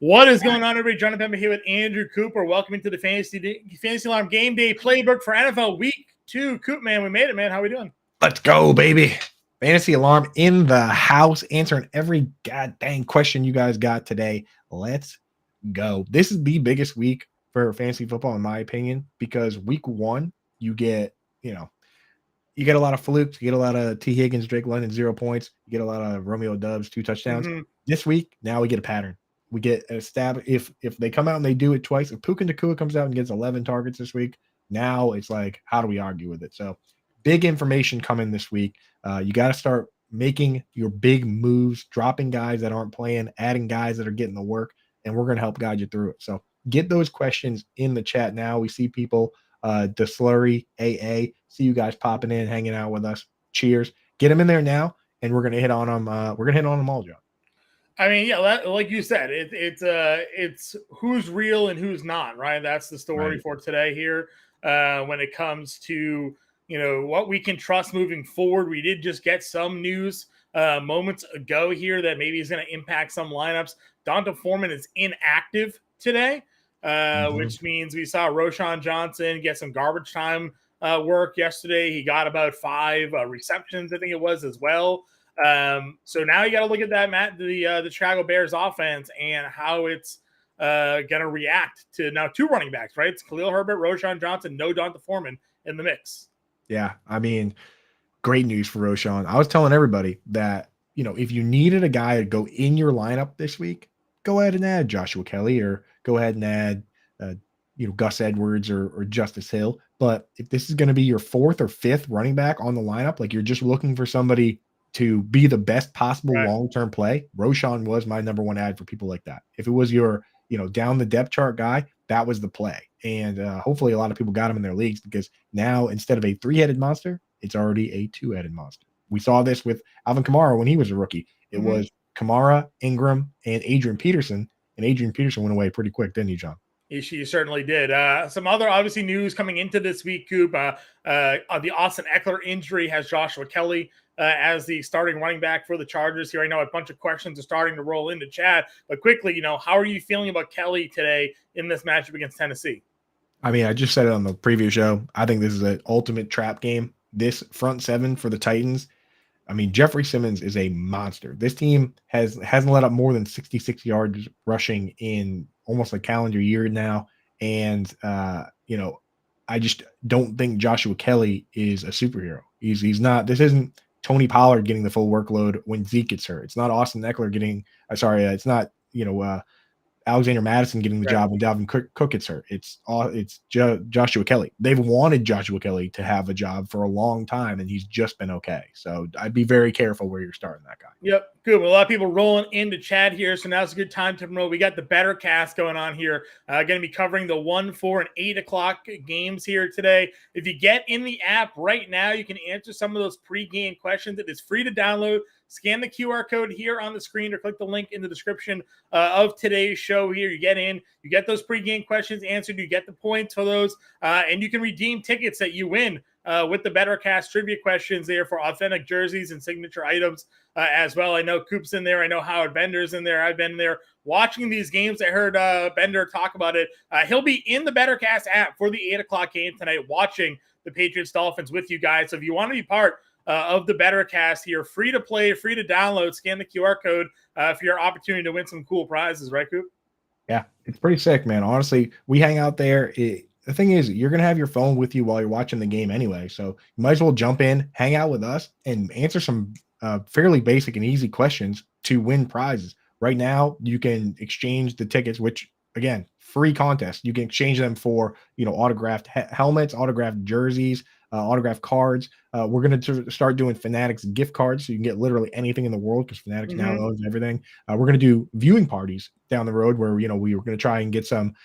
What is going on, everybody? John Impemba here with Andrew Cooper. Welcome into the Fantasy Alarm Game Day Playbook for NFL Week 2. Coop, man, we made it, man. How we doing? Let's go, baby. Fantasy Alarm in the house, answering every goddamn question you guys got today. Let's go. This is the biggest week for fantasy football, in my opinion, because week 1, you get a lot of flukes. You get a lot of T. Higgins, Drake London, 0 points. You get a lot of Romeo Dubs, 2 touchdowns. This week, now we get a pattern. We get a stab. If they come out and they do it twice, if Puka Nacua comes out and gets 11 targets this week, now it's like, how do we argue with it? So big information coming this week. You got to start making your big moves, dropping guys that aren't playing, adding guys that are getting the work, and we're going to help guide you through it. So get those questions in the chat now. We see people, DeSlurry, AA, see you guys popping in, hanging out with us. Cheers. Get them in there now, and we're going to hit on them. We're going to hit on them all, John. I mean, yeah, like you said, it's who's real and who's not, right? That's the story for today here. When it comes to what we can trust moving forward, we did just get some news moments ago here that maybe is going to impact some lineups. Donta Foreman is inactive today, which means we saw Roschon Johnson get some garbage time work yesterday. He got about 5 receptions, I think it was, as well. So now you got to look at that, Matt, the Chicago Bears offense and how it's going to react to now 2 running backs, right? It's Khalil Herbert, Roschon Johnson, no Donta Foreman in the mix. Yeah, I mean, great news for Roschon. I was telling everybody that, if you needed a guy to go in your lineup this week, go ahead and add Joshua Kelly or go ahead and add, Gus Edwards or Justice Hill. But if this is going to be your 4th or 5th running back on the lineup, like you're just looking for somebody to be the best possible long-term play, Roschon was my number 1 ad for people like that. If it was your, down the depth chart guy, that was the play. And hopefully a lot of people got him in their leagues because now instead of a 3-headed monster, it's already a 2-headed monster. We saw this with Alvin Kamara when he was a rookie. It was Kamara, Ingram, and Adrian Peterson. And Adrian Peterson went away pretty quick, didn't he, John? She certainly did. Some other, obviously, news coming into this week, Coop. The Austin Eckler injury has Joshua Kelly as the starting running back for the Chargers here. I know a bunch of questions are starting to roll into chat, but quickly, how are you feeling about Kelly today in this matchup against Tennessee? I mean, I just said it on the previous show. I think this is an ultimate trap game. This front 7 for the Titans. I mean, Jeffrey Simmons is a monster. This team hasn't let up more than 66 yards rushing in almost a calendar year now. And, I just don't think Joshua Kelly is a superhero. He's not. This isn't Tony Pollard getting the full workload when Zeke gets hurt. It's not Austin Eckler getting it's not, Alexander Madison getting the job when Dalvin Cook gets hurt. It's Joshua Kelly. They've wanted Joshua Kelly to have a job for a long time, and he's just been okay. So I'd be very careful where you're starting that guy. Yep, good. A lot of people rolling into chat here, so now's a good time to promote. We got the Better Cast going on here. Going to be covering the 1, 4, and 8 o'clock games here today. If you get in the app right now, you can answer some of those pre-game questions. It is free to download. Scan the QR code here on the screen or click the link in the description of today's show here. You get in, you get those pre-game questions answered, you get the points for those, and you can redeem tickets that you win with the Bettercast trivia questions there for authentic jerseys and signature items as well. I know Coop's in there. I know Howard Bender's in there. I've been there watching these games. I heard Bender talk about it. He'll be in the Bettercast app for the 8 o'clock game tonight watching the Patriots-Dolphins with you guys. So if you want to be part of the Bettercast here, free to play, free to download, scan the QR code for your opportunity to win some cool prizes, right, Coop? Yeah, it's pretty sick, man. Honestly, we hang out there. The thing is, you're going to have your phone with you while you're watching the game anyway, so you might as well jump in, hang out with us, and answer some fairly basic and easy questions to win prizes. Right now, you can exchange the tickets, which, again, free contest. You can exchange them for, autographed helmets, autographed jerseys, autographed cards. We're going to start doing Fanatics gift cards, so you can get literally anything in the world because Fanatics now owns everything. We're going to do viewing parties down the road where, we were going to try and get some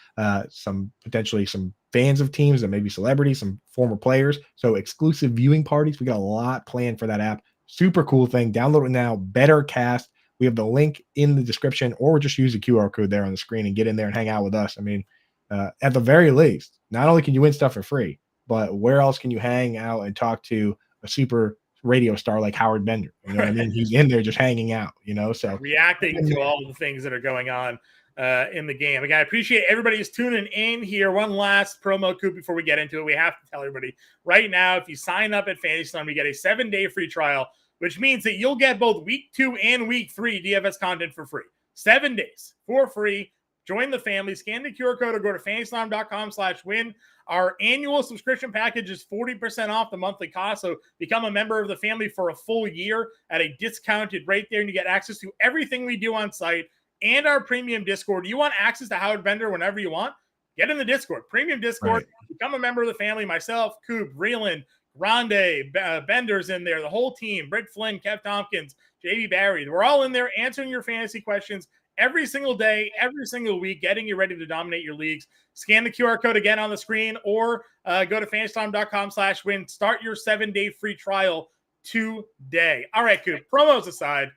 potentially some fans of teams and maybe celebrities, some former players. So exclusive viewing parties. We got a lot planned for that app. Super cool thing. Download it now. Bettercast. We have the link in the description, or just use the QR code there on the screen and get in there and hang out with us. I mean, at the very least, not only can you win stuff for free, but where else can you hang out and talk to a super radio star like Howard Bender? You know what I mean? He's in there just hanging out, so reacting to all the things that are going on in the game. Again, I appreciate everybody who's tuning in here. One last promo code before we get into it. We have to tell everybody right now, if you sign up at Fantasy Sun, we get a 7-day free trial, which means that you'll get both week 2 and week 3 DFS content for free. 7 days for free. Join the family. Scan the QR code or go to fantasyslam.com/win. Our annual subscription package is 40% off the monthly cost. So become a member of the family for a full year at a discounted rate there, and you get access to everything we do on site and our premium Discord. You want access to Howard Bender whenever you want? Get in the Discord. Premium Discord. Right. Become a member of the family. Myself, Coop, Vreeland, Grande, Bender's in there. The whole team. Britt Flynn, Kev Tompkins, JB Barry. We're all in there answering your fantasy questions every single day, every single week, getting you ready to dominate your leagues. Scan the QR code again on the screen or go to fantasystime.com/win. Start your 7-day free trial today. All right, Coop. Promos aside,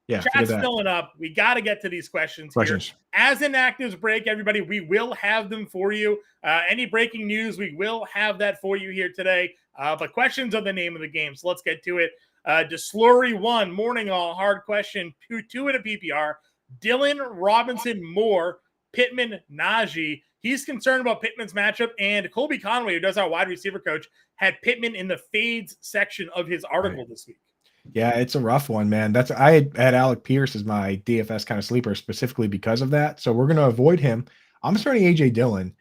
chat's filling up. We got to get to these questions here. As inactives break, everybody, we will have them for you. Any breaking news, we will have that for you here today. But questions are the name of the game, so let's get to it. DeSlurry 1, morning all, hard question, 2 in a PPR. Dylan, Robinson, Moore, Pittman, Najee. He's concerned about Pittman's matchup, and Colby Conway, who does our wide receiver coach, had Pittman in the fades section of his article this week. Yeah, it's a rough one, man. I had Alec Pierce as my DFS kind of sleeper specifically because of that. So we're going to avoid him. I'm starting AJ Dillon.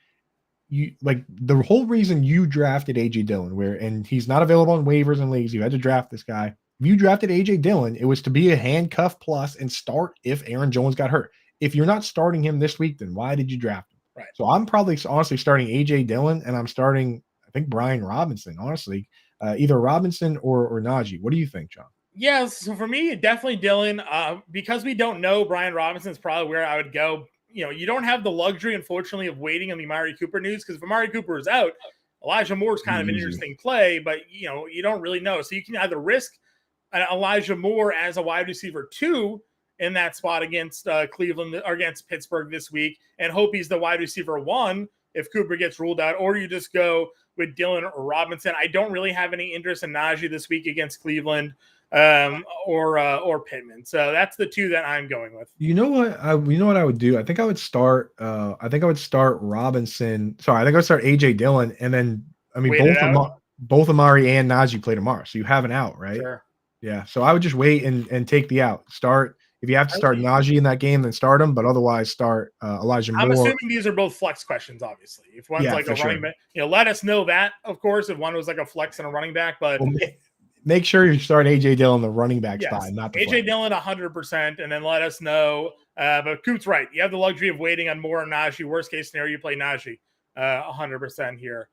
The whole reason you drafted AJ Dillon, and he's not available on waivers and leagues. You had to draft this guy. If you drafted AJ Dillon, it was to be a handcuff plus and start if Aaron Jones got hurt. If you're not starting him this week, then why did you draft him? Right. So I'm probably honestly starting AJ Dillon, and I'm starting, I think, Brian Robinson, honestly, either Robinson or Najee. What do you think, John? Yeah, so for me, definitely Dillon. Because we don't know, Brian Robinson is probably where I would go. You don't have the luxury, unfortunately, of waiting on the Amari Cooper news, because if Amari Cooper is out, Elijah Moore's kind of an interesting play, but you don't really know. So you can either risk Elijah Moore as a wide receiver 2 in that spot against Cleveland or against Pittsburgh this week, and hope he's the wide receiver 1 if Cooper gets ruled out, or you just go with Dillon or Robinson. I don't really have any interest in Najee this week against Cleveland or Pittman. So that's the 2 that I'm going with. You know what I would do? I think I would start Robinson. Sorry, I think I would start AJ Dillon, and then both Amari and Najee play tomorrow. So you have an out, right? Sure. Yeah. So I would just wait and take the out. If you have to start Najee in that game, then start him. But otherwise, start Elijah Moore. I'm assuming these are both flex questions, obviously. If one's like a running back, let us know that, of course, if one was like a flex and a running back. But make sure you start AJ Dillon the running back spot, not the AJ flex. Dillon 100%, and then let us know. But Coop's right. You have the luxury of waiting on Moore and Najee. Worst case scenario, you play Najee 100% here.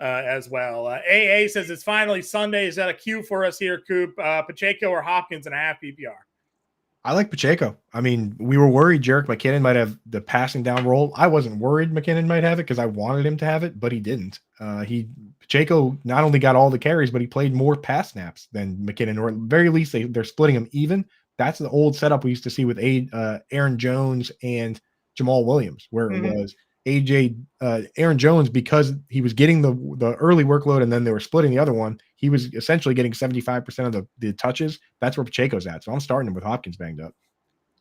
As well. AA says it's finally Sunday. Is that a cue for us here, Coop? Pacheco or Hopkins in a half PPR? I like Pacheco. I mean, we were worried Jerick McKinnon might have the passing down role. I wasn't worried McKinnon might have it because I wanted him to have it, but he didn't. Pacheco not only got all the carries, but he played more pass snaps than McKinnon, or at the very least they're splitting them even. That's the old setup we used to see with Aaron Jones and Jamal Williams, where it was Aaron Jones, because he was getting the early workload and then they were splitting the other one. He was essentially getting 75% of the touches. That's where Pacheco's at. So I'm starting him with Hopkins banged up.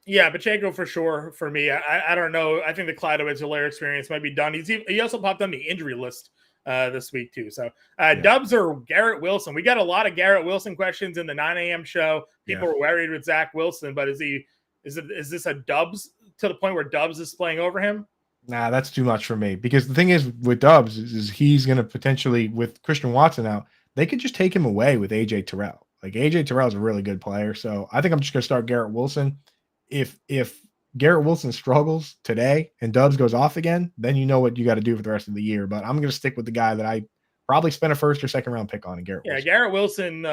Yeah, Pacheco for sure for me. I don't know. I think the Clyde Edwards-Helaire experience might be done. He also popped on the injury list this week too. So Dubs or Garrett Wilson. We got a lot of Garrett Wilson questions in the 9 a.m. show. People were worried with Zach Wilson, but is this a Dubs to the point where Dubs is playing over him? Nah, that's too much for me, because the thing is with Dubs is he's going to potentially, with Christian Watson out, they could just take him away with AJ Terrell. Like AJ Terrell is a really good player. So I think I'm just going to start Garrett Wilson. If Garrett Wilson struggles today and Dubs goes off again, then you know what you got to do for the rest of the year. But I'm going to stick with the guy that I probably spent a first or second round pick on in Garrett Wilson. Garrett Wilson,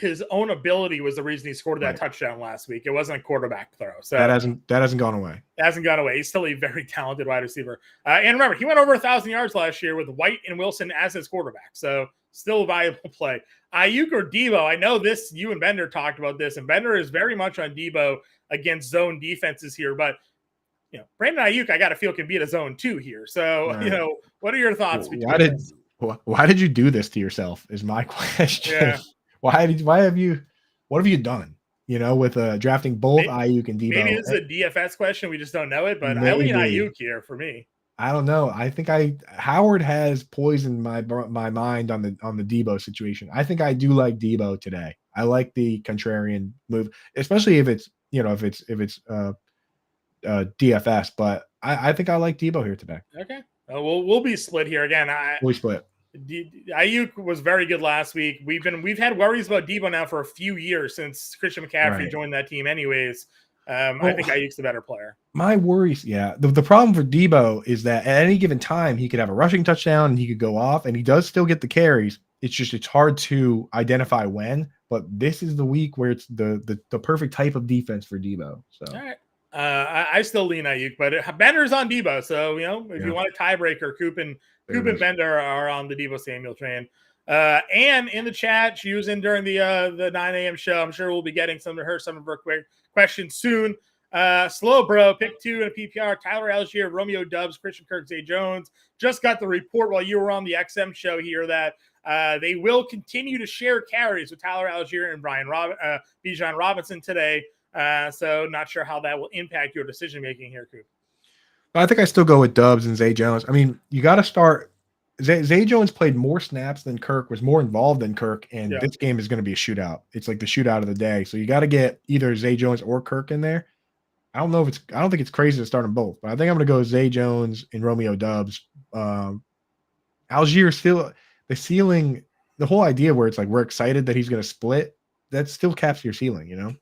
his own ability was the reason he scored that touchdown last week. It wasn't a quarterback throw. So that hasn't gone away. It hasn't gone away. He's still a very talented wide receiver. And remember, he went over 1,000 yards last year with White and Wilson as his quarterback. So still a valuable play. Ayuk or Debo, I know this, you and Bender talked about this, and Bender is very much on Debo against zone defenses here. But, Brandon Ayuk, I got to feel can beat a zone 2 here. So, what are your thoughts? Why did you do this to yourself is my question. Yeah. What have you done? with drafting both Maybe, Ayuk and Debo. maybe it's a DFS question. We just don't know it, but I lean Maybe. Ayuk here for me. I don't know. I think Howard has poisoned my mind on the Debo situation. I think I do like Debo today. I like the contrarian move, especially if it's DFS. But I think I like Debo here today. Okay, we'll be split here again. We split. Ayuk was very good last week. We've had worries about Debo now for a few years since Christian McCaffrey joined that team. Anyways, I think Ayuk's the better player. My worries, the problem for Debo is that at any given time he could have a rushing touchdown and he could go off, and he does still get the carries. It's hard to identify when. But this is the week where it's the perfect type of defense for Debo. So. All right. I still lean Ayuk, but Bender's on Debo. So, if you want a tiebreaker, Coop and Bender are on the Debo Samuel train. And in the chat, she was in during the 9 a.m. show. I'm sure we'll be getting some of her quick questions soon. Slow Bro, pick 2 in a PPR. Tyler Algier, Romeo Dubs, Christian Kirk, Zay Jones. Just got the report while you were on the XM show here that they will continue to share carries with Tyler Algier and Bijan Robinson today. So not sure how that will impact your decision making here, Coop. I think I still go with Dubs and Zay Jones. I mean, you got to start. Zay Jones played more snaps than Kirk, was more involved than Kirk, and this game is going to be a shootout. It's like the shootout of the day. So you got to get either Zay Jones or Kirk in there. I don't think it's crazy to start them both, but I think I'm going to go Zay Jones and Romeo Dubs. Algier still the ceiling, the whole idea where it's like we're excited that he's going to split. That still caps your ceiling,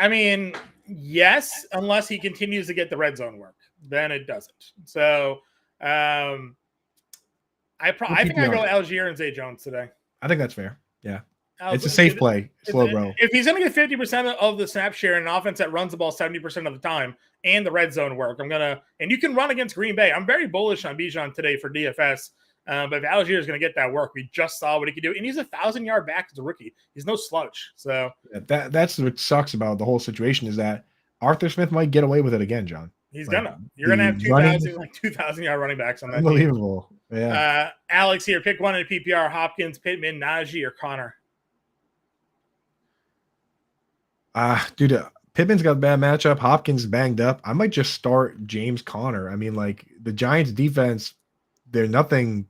I mean, yes, unless he continues to get the red zone work, then it doesn't. So, I think I go Algier and Zay Jones today. I think that's fair. Yeah. It's a safe play. Slow Bro. If he's going to get 50% of the snap share in an offense that runs the ball 70% of the time and the red zone work, and you can run against Green Bay. I'm very bullish on Bijan today for DFS. But if Algier is going to get that work, we just saw what he could do. And he's 1,000-yard back as a rookie. He's no slouch. So that's what sucks about the whole situation is that Arthur Smith might get away with it again, John. You're going to have 2,000-yard running backs on that Unbelievable. team. Yeah. Alex here, pick one in PPR, Hopkins, Pittman, Najee, or Connor. Dude, Pittman's got a bad matchup. Hopkins banged up. I might just start James Conner. I mean, like the Giants defense, they're nothing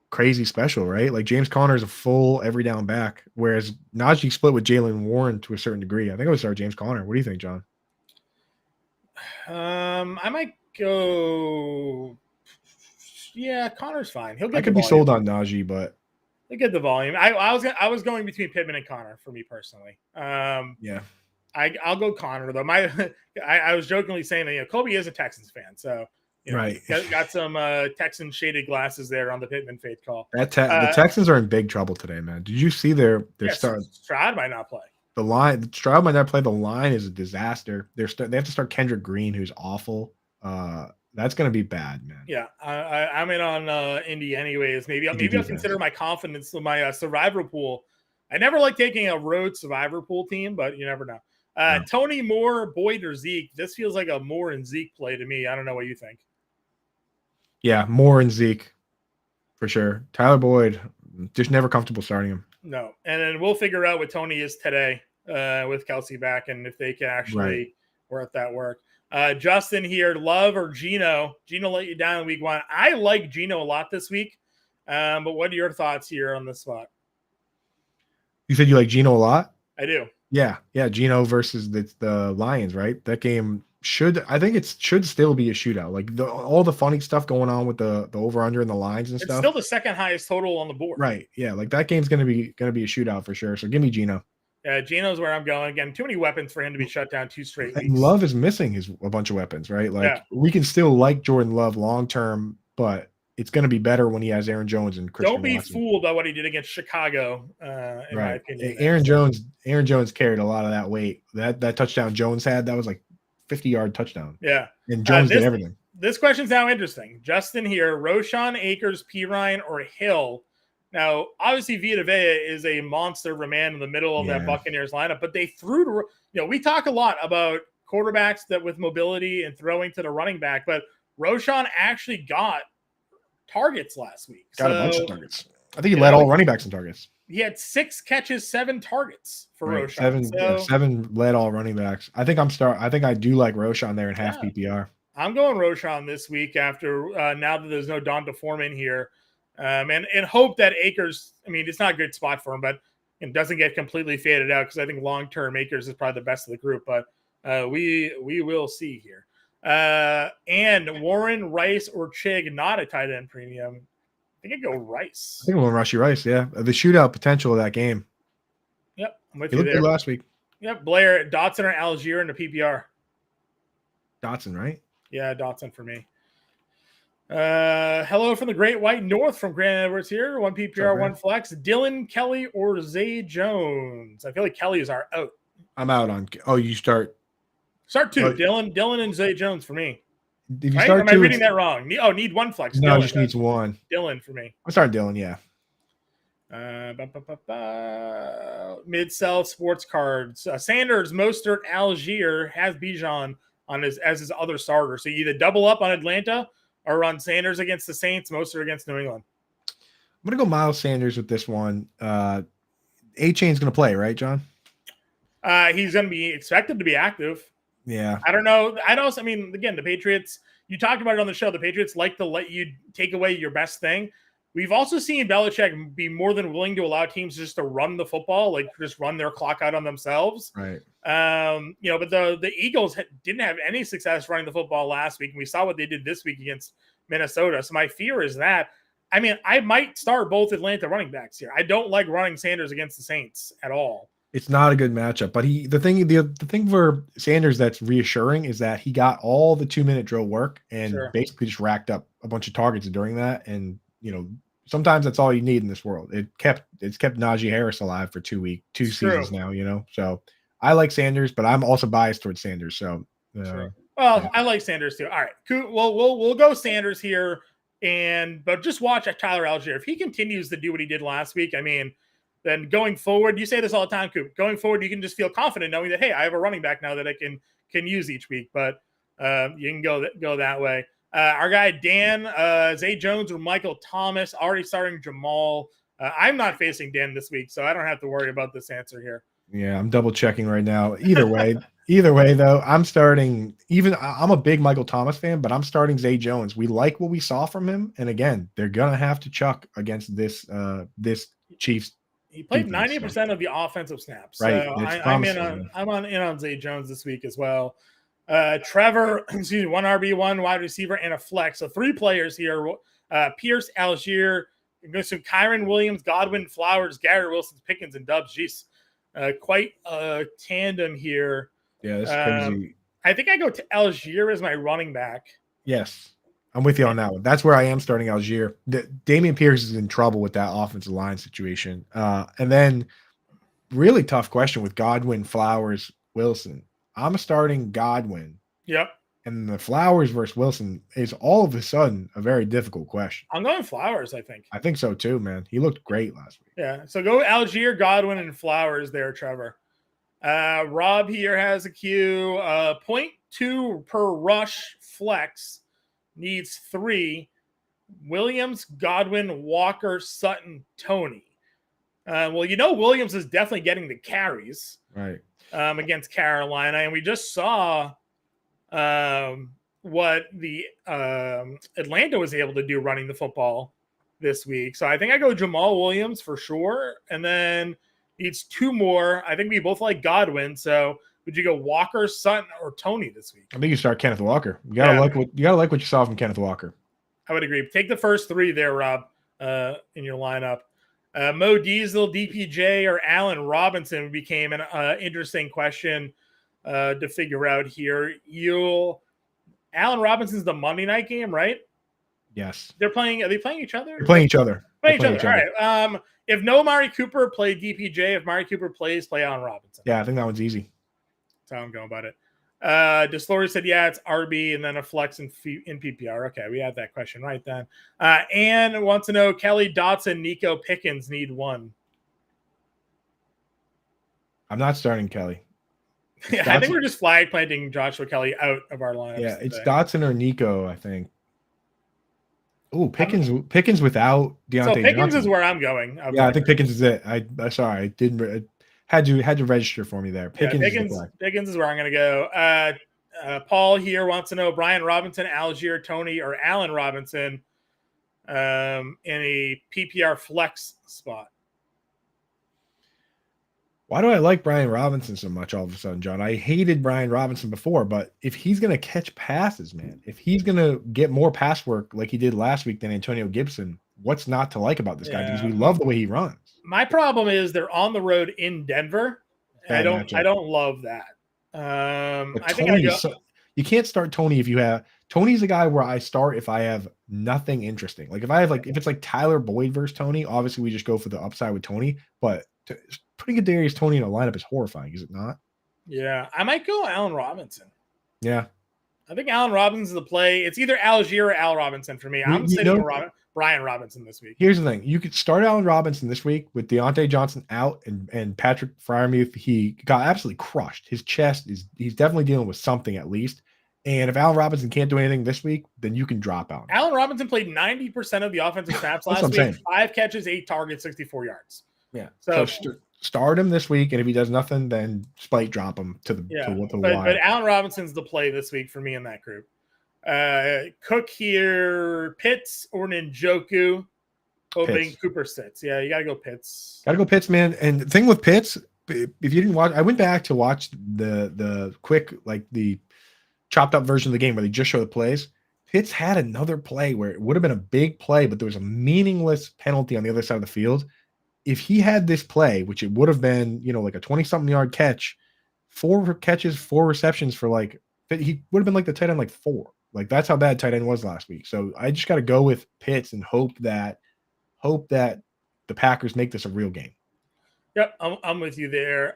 crazy special, right? Like James Conner is a full every down back, whereas Najee split with Jalen Warren to a certain degree. I think I would start James Conner. What do you think, John? I might go. Yeah, Connor's fine. I could be sold on Najee, but he'll get the volume. I was going between Pittman and Connor for me personally. Yeah. I'll go Connor though. I was jokingly saying that Kobe is a Texans fan, so right. Got some Texan shaded glasses there on the Pittman fade call. The Texans are in big trouble today, man. Did you see their start? Stroud might not play. Stroud might not play. The line is a disaster. They have to start Kendrick Green, who's awful. That's going to be bad, man. Yeah, I'm in on Indy anyways. Maybe I'll consider my confidence in my survivor pool. I never like taking a road survivor pool team, but you never know. Tony Moore, Boyd, or Zeke. This feels like a Moore and Zeke play to me. I don't know what you think. Yeah, Moore and Zeke for sure. Tyler Boyd, just never comfortable starting him. No, and then we'll figure out what Tony is today with Kelsey back and if they can actually work that work. Justin here, Love or Geno? Geno let you down in week 1. I like Geno a lot this week, but what are your thoughts here on this spot? You said you like Geno a lot? I do. Yeah, Geno versus the Lions, right? That game should still be a shootout. Like all the funny stuff going on with the over under and the lines and stuff. It's still the second highest total on the board. Right. Yeah, like that game's gonna be a shootout for sure. So give me Geno. Yeah, Geno's where I'm going. Again, too many weapons for him to be shut down 2 straight weeks. And Love is missing a bunch of weapons, right? Like we can still like Jordan Love long term, but it's going to be better when he has Aaron Jones and Christian Watson. Fooled by what he did against Chicago, in my opinion. Aaron Jones carried a lot of that weight. That touchdown Jones had, that was like 50-yard touchdown. Yeah. And Jones did everything. This question's now interesting. Justin here, Roshan, Akers, Pirine, or Hill? Now, obviously, Vita Vea is a monster of a man in the middle of that Buccaneers lineup, but they threw to, we talk a lot about quarterbacks that with mobility and throwing to the running back, but Roshan actually got targets last week. Got a bunch of targets. I think he led all running backs in targets. he had 6 catches, 7 targets for Right, Roschon. So 7 led all running backs. I think I do like Roschon there in half yeah, PPR. I'm going Roschon this week after now that there's no Donta Foreman here, and hope that Akers. I mean, it's not a good spot for him, but it doesn't get completely faded out because I think long term Akers is probably the best of the group. But we will see here. And Warren, Rice, or Chig, not a tight end premium. I think I'd go I Rice. think we'll Rushy Rice. Yeah, the shootout potential of that game. Yep, I'm with He you looked good there. last week. Yep, Blair, Dotson, or Algier in the PPR. Dotson, right? Yeah, Dotson for me. Hello from the Great White North from Grant Edwards here. One PPR, Up, one flex. Dylan, Kelly, or Zay Jones. I feel like Kelly's our out. I'm out on. Oh, you start. Start 2. Oh, Dylan, and Zay Jones for me. if you Right? Or start am I 2, reading that wrong? Need one flex. no, it Dylan. just needs 1. Dylan for me. I'm starting Dylan. Yeah. Mid sell sports cards. Sanders, Mostert, Algier has Bijan on as his other starter. So you either double up on Atlanta or run Sanders against the Saints, Mostert against New England. I'm gonna go Miles Sanders with this one. A-Chain's gonna play, right, John? He's going to be expected to be active. Yeah. I don't know. I mean, again, the Patriots. You talked about it on the show. The Patriots like to let you take away your best thing. We've also seen Belichick be more than willing to allow teams just to run the football, like just run their clock out on themselves. Right. But the Eagles didn't have any success running the football last week, and we saw what they did this week against Minnesota. So my fear is that, I mean, I might start both Atlanta running backs here. I don't like running Sanders against the Saints at all. It's not a good matchup, but the thing for Sanders that's reassuring is that he got all the 2-minute drill work and basically just racked up a bunch of targets during that. And sometimes that's all you need in this world. It's kept Najee Harris alive for 2 seasons now. So I like Sanders, but I'm also biased towards Sanders. So well, yeah. I like Sanders too. All right, cool. Well, we'll go Sanders here, but just watch Tyler Algier. If he continues to do what he did last week, I mean, then going forward, you say this all the time, Coop. Going forward, you can just feel confident knowing that, hey, I have a running back now that I can use each week. But you can go that way. Our guy Dan, Zay Jones or Michael Thomas, already starting Jamal. I'm not facing Dan this week, so I don't have to worry about this answer here. Yeah, I'm double checking right now. Either way, though, I'm starting. I'm a big Michael Thomas fan, but I'm starting Zay Jones. We like what we saw from him, and again, they're gonna have to chuck against this Chiefs. He played 90% of the offensive snaps. Right. So I'm in on Zay Jones this week as well. Trevor, excuse me, 1 RB, 1 wide receiver, and a flex. So 3 players here. Pierce, Algier, some Kyron Williams, Godwin, Flowers, Garrett Wilson, Pickens, and Dubs. Jeez. Quite a tandem here. Yeah, that's crazy. I think I go to Algier as my running back. Yes. I'm with you on that one. That's where I am starting Algier. Damian Pierce is in trouble with that offensive line situation. And then really tough question with Godwin, Flowers, Wilson. I'm starting Godwin. Yep. And the Flowers versus Wilson is all of a sudden a very difficult question. I'm going Flowers, I think. I think so too, man. He looked great last week. Yeah. So go Algier, Godwin, and Flowers there, Trevor. Rob here has a Q. 0.2 per rush flex. Needs 3. Williams, Godwin, Walker, Sutton, Tony. Williams is definitely getting the carries against Carolina. And we just saw what the Atlanta was able to do running the football this week. So I think I go Jamal Williams for sure. And then needs 2 more. I think we both like Godwin. So would you go Walker, Sutton, or Tony this week? I think you start Kenneth Walker. You gotta like what you saw from Kenneth Walker. I would agree. Take the first 3 there, Rob, in your lineup. Mo Diesel, DPJ, or Allen Robinson became an interesting question to figure out here. Allen Robinson's the Monday night game, right? Yes. Are they playing each other? They're playing each other. All right. If no Amari Cooper, play DPJ. If Amari Cooper plays, play Allen Robinson. Yeah, I think that one's easy. That's how I'm going about it. Deslory said, yeah, it's RB and then a flex in PPR. Okay, we had that question right then. Ann wants to know, Kelly, Dotson, Nico, Pickens need 1. I'm not starting Kelly. Yeah, I think we're just flag planting Joshua Kelly out of our lineup. Yeah, it's Dotson or Nico, I think. Oh, Pickens without So Deontay Pickens is Johnson. where I'm going. Yeah, I think Pickens is it. I sorry, I didn't had to register for me there. Yeah, Pickens is the play. Pickens is where I'm going to go. Paul here wants to know Brian Robinson, Algier, Tony, or Allen Robinson in a PPR flex spot. Why do I like Brian Robinson so much all of a sudden, John? I hated Brian Robinson before, but if he's going to catch passes, man, if he's going to get more pass work like he did last week than Antonio Gibson, what's not to like about this guy? Because we love the way he runs. My problem is they're on the road in Denver. I don't love that. I think you can't start Tony if you have Tony's a guy where I start if I have nothing interesting. Like if it's like Tyler Boyd versus Tony, obviously we just go for the upside with Tony. But putting a Darius Tony in a lineup is horrifying, is it not? Yeah, I might go Allen Robinson. Yeah, I think Allen Robinson's the play. It's either Algier or Al Robinson for me. I'm sitting Brian Robinson this week. Here's the thing. You could start Allen Robinson this week with Deontay Johnson out and Patrick Freiermuth. He got absolutely crushed. His chest he's definitely dealing with something at least. And if Allen Robinson can't do anything this week, then you can drop out. Allen Robinson played 90% of the offensive snaps last week. 5 catches, 8 targets, 64 yards. Yeah. So start him this week, and if he does nothing, then spite drop him to the wire. But Allen Robinson's the play this week for me in that group. Cook here, Pitts or Njoku. Hoping Cooper sits. Yeah, you got to go Pitts. Got to go Pitts, man. And the thing with Pitts, if you didn't watch, I went back to watch the quick, like the chopped up version of the game where they just show the plays. Pitts had another play where it would have been a big play, but there was a meaningless penalty on the other side of the field. If he had this play, which it would have been, like a 20-something yard catch, 4 catches, 4 receptions for he would have been like the tight end 4. Like that's how bad tight end was last week. So I just got to go with Pitts and hope that the Packers make this a real game. Yep, I'm with you there.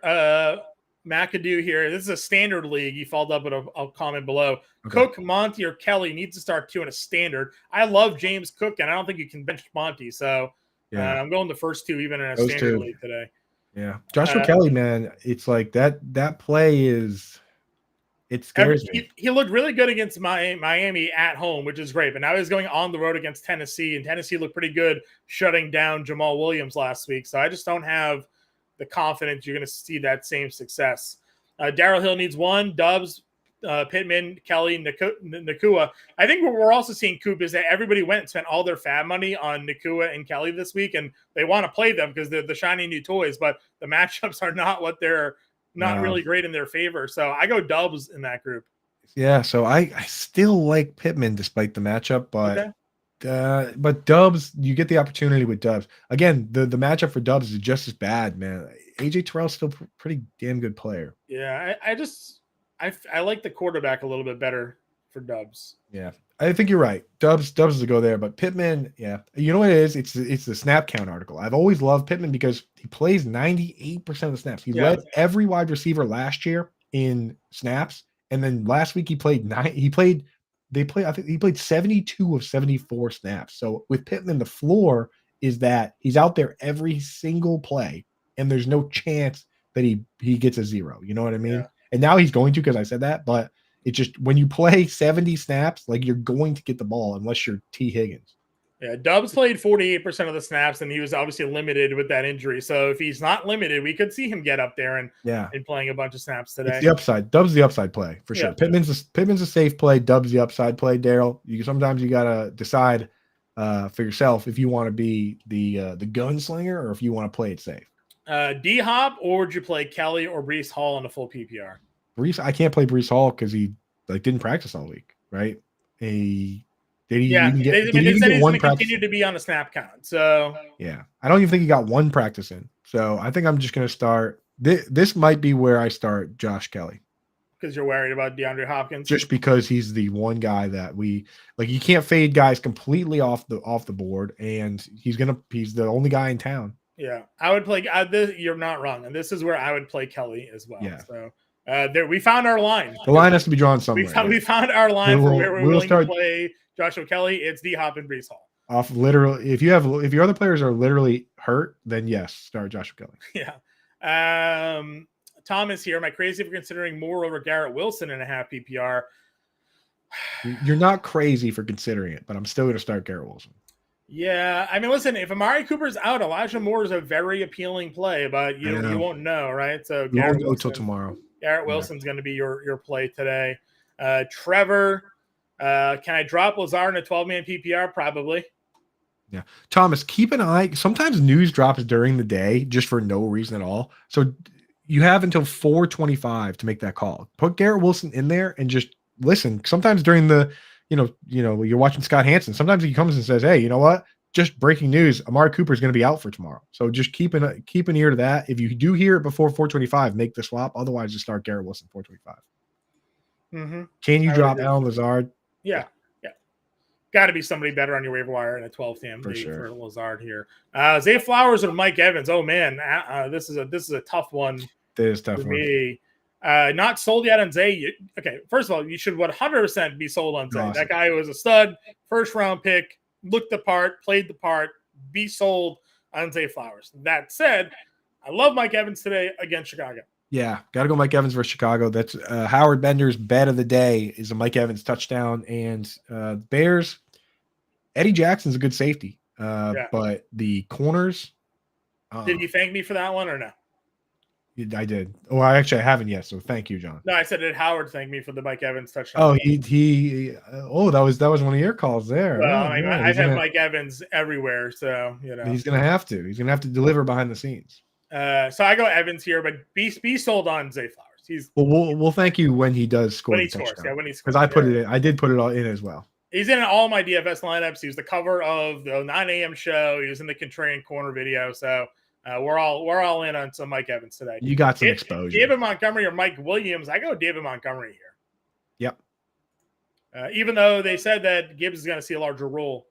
McAdoo here. This is a standard league. You followed up with a comment below. Okay. Cook, Monty, or Kelly needs to start 2 in a standard. I love James Cook, and I don't think you can bench Monty. So I'm going the first 2 even in a standard league today. Yeah, Joshua Kelly, man, it's like that play is. It scares me. He looked really good against Miami at home, which is great. But now he's going on the road against Tennessee, and Tennessee looked pretty good shutting down Jamal Williams last week. So I just don't have the confidence you're going to see that same success. Darrell Hill needs 1. Dubs, Pittman, Kelly, Nakua. I think what we're also seeing, Coop, is that everybody went and spent all their fab money on Nakua and Kelly this week, and they want to play them because they're the shiny new toys, but the matchups are not what they're really great in their favor. So I go Dubs in that group. Yeah, so I still like Pittman despite the matchup, but Dubs, you get the opportunity with Dubs. Again, the matchup for Dubs is just as bad, man. AJ Terrell's still pretty damn good player. Yeah, I like the quarterback a little bit better for Dubs. Yeah, I think you're right. Dubs is to go there, but Pittman, yeah. You know what it is? It's the snap count article. I've always loved Pittman because he plays 98% of the snaps. He led every wide receiver last year in snaps, and then last week he played I think he played 72 of 74 snaps. So with Pittman, the floor is that he's out there every single play, and there's no chance that he gets a 0. You know what I mean? Yeah. And now he's going to, because I said that, but it just, when you play 70 snaps, you're going to get the ball unless you're T. Higgins. Yeah, Dubs played 48% of the snaps, and he was obviously limited with that injury. So if he's not limited, we could see him get up there and playing a bunch of snaps today. It's the upside. Dubs the upside play for sure. Pittman's a safe play. Dubs the upside play. Daryl, sometimes you gotta decide for yourself if you want to be the gunslinger or if you want to play it safe. D Hop, or would you play Kelly or Breece Hall in a full PPR? I can't play Breece Hall because he didn't practice all week, right? They said he's going to continue to be on a snap count. So yeah, I don't even think he got 1 practice in. So I think I'm just going to start. This might be where I start Josh Kelly. Because you're worried about DeAndre Hopkins? Just because he's the one guy that we you can't fade guys completely off the board, and he's the only guy in town. Yeah, I would play. You're not wrong, and this is where I would play Kelly as well. Yeah. So there we found our line. The line has to be drawn somewhere. We found our line for where we're willing to play Joshua Kelly. It's D Hop and Breece Hall. Off literally, if your other players are literally hurt, then yes, start Joshua Kelly. Yeah. Thomas here. Am I crazy for considering Moore over Garrett Wilson in a half PPR? You're not crazy for considering it, but I'm still going to start Garrett Wilson. Yeah, I mean, listen, if Amari Cooper's out, Elijah Moore is a very appealing play, but you won't know, right? So You won't know till tomorrow. Garrett Wilson's going to be your play today. Trevor, can I drop Lazard in a 12-man PPR? Probably. Yeah. Thomas, keep an eye. Sometimes news drops during the day just for no reason at all. So you have until 4:25 to make that call. Put Garrett Wilson in there and just listen. Sometimes during the, you're watching Scott Hansen. Sometimes he comes and says, "Hey, you know what? Just breaking news: Amari Cooper is going to be out for tomorrow." So just keep an ear to that. If you do hear it before 4:25, make the swap. Otherwise, just start Garrett Wilson 4:25. Mm-hmm. Can you drop Allen Lazard? Yeah. Got to be somebody better on your waiver wire in a 12-team for Lazard here. Zay Flowers or Mike Evans. Oh man, this is a tough one. It is tough for me. Not sold yet on Zay. Okay, first of all, you should 100% be sold on Zay. Awesome. That guy was a stud, first round pick, looked the part, played the part. Be sold on Zay Flowers. That said, I love Mike Evans today against Chicago. Yeah, got to go Mike Evans versus Chicago. That's Howard Bender's bet of the day is a Mike Evans touchdown. And Bears, Eddie Jackson's a good safety. But the corners. Did you thank me for that one or no? I did. Oh, I haven't yet. So thank you, John. No, I said did Howard thank me for the Mike Evans touchdown? Oh, that was one of your calls there. Well, I've had Mike Evans everywhere, so he's gonna have to. He's gonna have to deliver behind the scenes. So I go Evans here, but be sold on Zay Flowers. We'll thank you when he does score. When he scores, when he scores. Because I put it in. I did put it all in as well. He's in all my DFS lineups. He was the cover of the 9 a.m. show. He was in the Contrarian Corner video. So we're all in on some Mike Evans today. You got some exposure. David Montgomery or Mike Williams. I go David Montgomery here. Yep. Even though they said that Gibbs is going to see a larger role,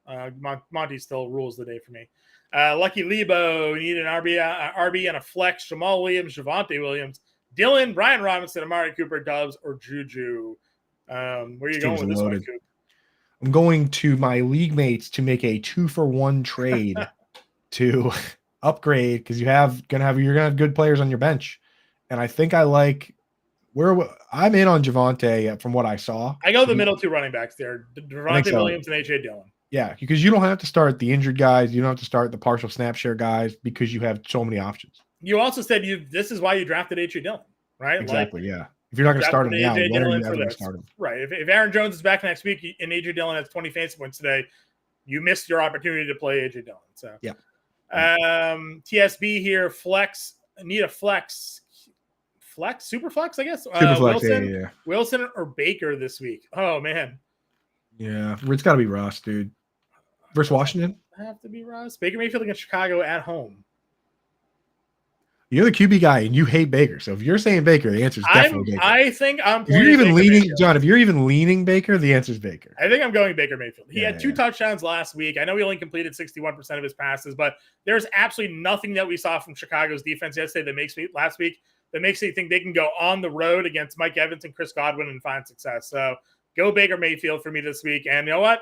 Monty still rules the day for me. Lucky Lebo, need an RB and a flex. Jamal Williams, Javonte Williams, Dylan, Brian Robinson, Amari Cooper, Doubs, or Juju. Where are you going with this one, Coop? I'm going to my league mates to make a 2-for-1 trade to upgrade because you're gonna have good players on your bench, and I think I like I'm in on Javonte from what I saw. I go the middle two running backs there, Javonte Williams and AJ Dillon. Yeah, because you don't have to start the injured guys, you don't have to start the partial snap share guys because you have so many options. You also said this is why you drafted AJ Dillon, right? Exactly. Yeah. If you're not going to start him now, when are you ever going to start him? Right. If Aaron Jones is back next week and AJ Dillon has 20 fantasy points today, you missed your opportunity to play AJ Dillon. So yeah. TSB here, flex. Need a flex, super flex, I guess. Super flex, yeah. Wilson or Baker this week. Oh man. Yeah, it's got to be Ross, dude. Versus Washington. Have to be Ross. Baker Mayfield against Chicago at home. You're the QB guy and you hate Baker. So if you're saying Baker, the answer is definitely Baker. I think I'm playing. If you're even leaning, Mayfield. John, if you're even leaning Baker, the answer is Baker. I think I'm going Baker Mayfield. He had 2 touchdowns last week. I know he only completed 61% of his passes, but there's absolutely nothing that we saw from Chicago's defense yesterday that makes me think they can go on the road against Mike Evans and Chris Godwin and find success. So go Baker Mayfield for me this week. And you know what?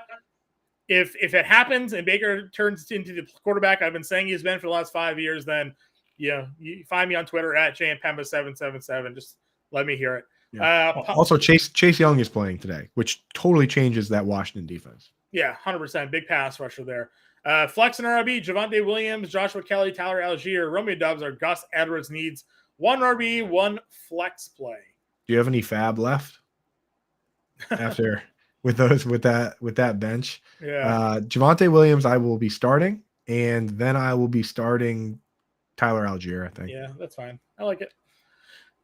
If it happens and Baker turns into the quarterback I've been saying he's been for the last 5 years, then you find me on Twitter at JMPemba777. Just let me hear it. Yeah. Also, Chase Young is playing today, which totally changes that Washington defense. Yeah, 100%. Big pass rusher there. Flex and RB, Javonte Williams, Joshua Kelly, Tyler Algier, Romeo Doubs, or Gus Edwards needs 1 RB, 1 flex play. Do you have any fab left after with that bench? Yeah. Javonte Williams, I will be starting, and then I will be starting Tyler Algier, I think. Yeah, that's fine. I like it.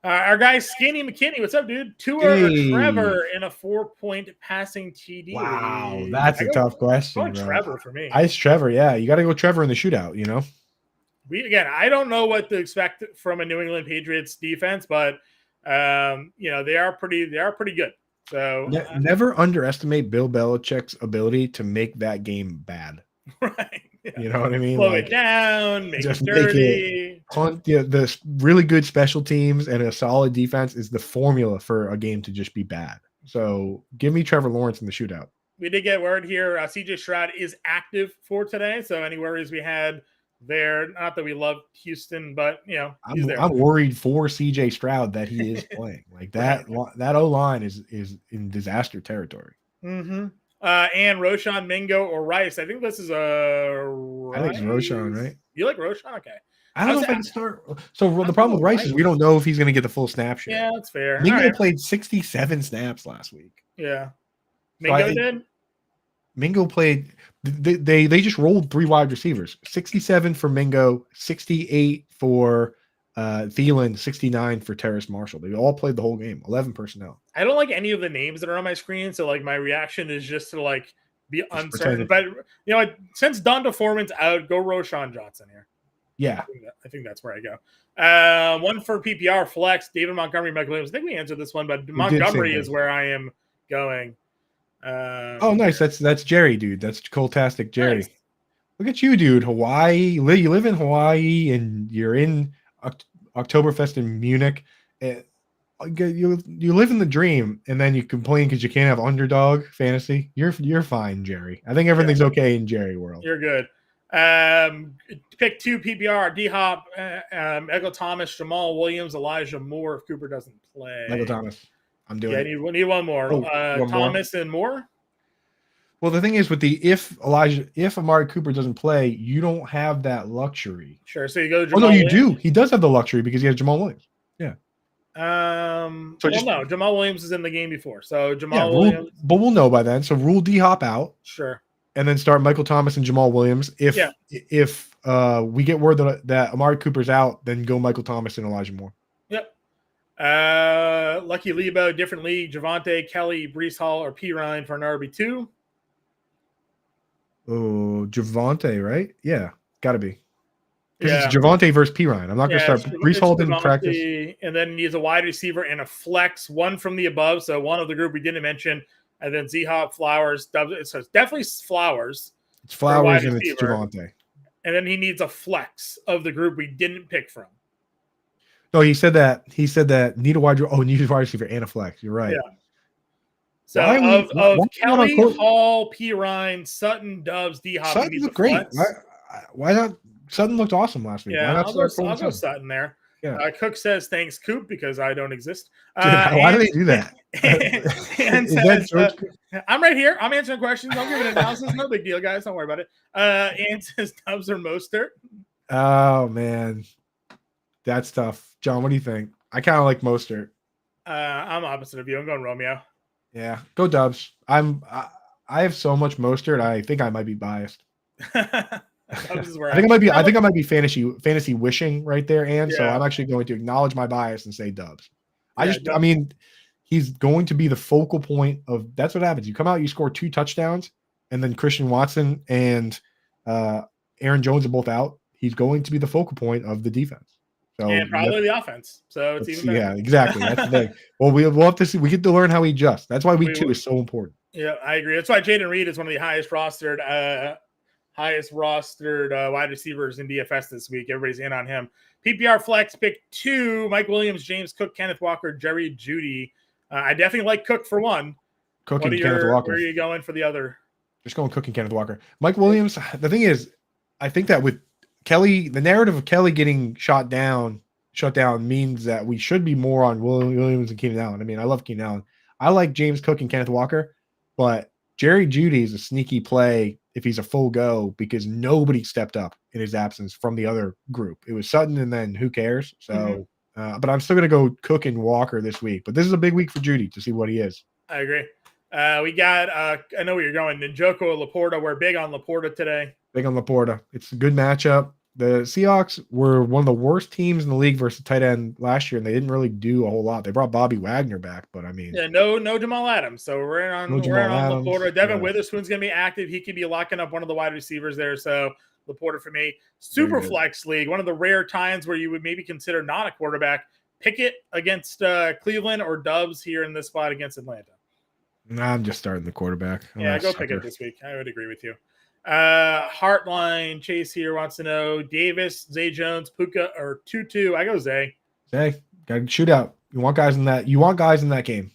Our guy Skinny McKinney, what's up, dude? Tua or Trevor in a 4-point passing TD? Wow, that's a tough question. Trevor for me. It's Trevor. Yeah, you got to go Trevor in the shootout. You know. I don't know what to expect from a New England Patriots defense, but they are pretty good. So never underestimate Bill Belichick's ability to make that game bad. Right. Yeah. You know what I mean? Slow it down, make it dirty. The really good special teams and a solid defense is the formula for a game to just be bad. So give me Trevor Lawrence in the shootout. We did get word here. CJ Stroud is active for today. So any worries we had there, not that we love Houston, but he's there. I'm worried for CJ Stroud that he is playing like that. That O-line is in disaster territory. Mm-hmm. And Roshan, Mingo, or Rice. I think this is a I think Rice. it's Roshan, right? You like Roshan? Okay. I don't know if I can start. So I the was problem gonna with go Rice is we don't know if he's going to get the full snap share. Yeah, that's fair. All Mingo right. played 67 snaps last week. Yeah. So Mingo did? Mingo played. They just rolled 3 wide receivers. 67 for Mingo, 68 for Thielen, 69 for Terrace Marshall. They all played the whole game. 11 personnel. I don't like any of the names that are on my screen, so like my reaction is just to like be Just uncertain. But you know, since Donta Foreman's out, go Roshan Johnson here. Yeah, I think that's where I go. One for PPR flex, David Montgomery, Michael Williams. I think we answered this one, but Montgomery is where I am going. Oh, nice. That's Jerry, dude. That's Coltastic Jerry. Nice. Look at you, dude. Hawaii. You live in Hawaii, and you're in Oktoberfest in Munich. You live in the dream, and then you complain because you can't have underdog fantasy. You're fine, Jerry. I think everything's okay in Jerry world. You're good. Pick 2 PPR: D Hop, Ego Thomas, Jamal Williams, Elijah Moore. If Cooper doesn't play, Ego Thomas. I'm doing. Yeah, need one more. One Thomas more. and Moore. Well, the thing is with if Amari Cooper doesn't play, you don't have that luxury. Sure. So you go to Jamal. Oh no, you do. He does have the luxury because he has Jamal Williams. Yeah. No, Jamal Williams is in the game before. So Jamal Williams. But we'll know by then. So rule D Hop out. Sure. And then start Michael Thomas and Jamal Williams. If we get word that Amari Cooper's out, then go Michael Thomas and Elijah Moore. Yep. Lucky Lebo, different league. Javonte, Kelly, Brees Hall, or P. Ryan for an RB2. Oh, Javonte, right? Yeah, got to be. Because it's Yeah. Javonte versus P. Ryan. I'm not going to start. Brees Hall didn't practice. And then he has a wide receiver and a flex, one from the above. So one of the group we didn't mention. And then Z-Hop, Flowers. So it's definitely Flowers. It's Flowers and it's Javonte. And then he needs a flex of the group we didn't pick from. No, he said that need a wide receiver and a flex. You're right. Yeah. So of Kelly, Hall, P. Ryan, Sutton, Doubs, D-Hop. Sutton looked great. Why not? Sutton looked awesome last week. Yeah, I'll go Sutton there. Yeah. Cook says, thanks, Coop, because I don't exist. Why do they do that? And says, I'm right here. I'm answering questions. I'll give an analysis. No big deal, guys. Don't worry about it. And says, Doubs or Mostert? Oh, man. That's tough. John, what do you think? I kind of like Mostert. I'm opposite of you. I'm going Romeo. Yeah, go Doubs. I have so much Mostert. I think I might be biased. I think I might be fantasy wishing right there, and so I'm actually going to acknowledge my bias and say Doubs. I mean, he's going to be the focal point of. That's what happens. You come out, you score 2 touchdowns, and then Christian Watson and Aaron Jones are both out. He's going to be the focal point of the defense. So and probably the offense. So it's even better. Yeah, exactly. That's the thing. Well, we'll have to see. We get to learn how he adjusts. That's why week 2 is so important. Yeah, I agree. That's why Jaden Reed is one of the highest rostered wide receivers in DFS this week. Everybody's in on him. PPR flex pick 2: Mike Williams, James Cook, Kenneth Walker, Jerry Jeudy. I definitely like Cook for one. Cook and Kenneth Walker. Where are you going for the other? Just going Cook and Kenneth Walker. Mike Williams. The thing is, I think that with Kelly, the narrative of Kelly getting shut down means that we should be more on Williams and Keenan Allen. I mean, I love Keenan Allen. I like James Cook and Kenneth Walker, but Jerry Jeudy is a sneaky play if he's a full go because nobody stepped up in his absence from the other group. It was Sutton, and then who cares? So, but I'm still going to go Cook and Walker this week. But this is a big week for Jeudy to see what he is. I agree. We got, I know where you're going, Njoku or Laporta. We're big on Laporta today. Big on Laporta. It's a good matchup. The Seahawks were one of the worst teams in the league versus tight end last year, and they didn't really do a whole lot. They brought Bobby Wagner back, but I mean, no Jamal Adams. So we're in on Laporta. Devin Witherspoon's going to be active. He could be locking up one of the wide receivers there. So Laporta for me. Super flex league, one of the rare times where you would maybe consider not a quarterback. Pickett against Cleveland or Doubs here in this spot against Atlanta. I'm just starting the quarterback. Go Pickett this week. I would agree with you. Heartline Chase here wants to know Davis, Zay Jones, Puka, or Tutu. I go Zay. Zay, got to shoot out. You want guys in that game.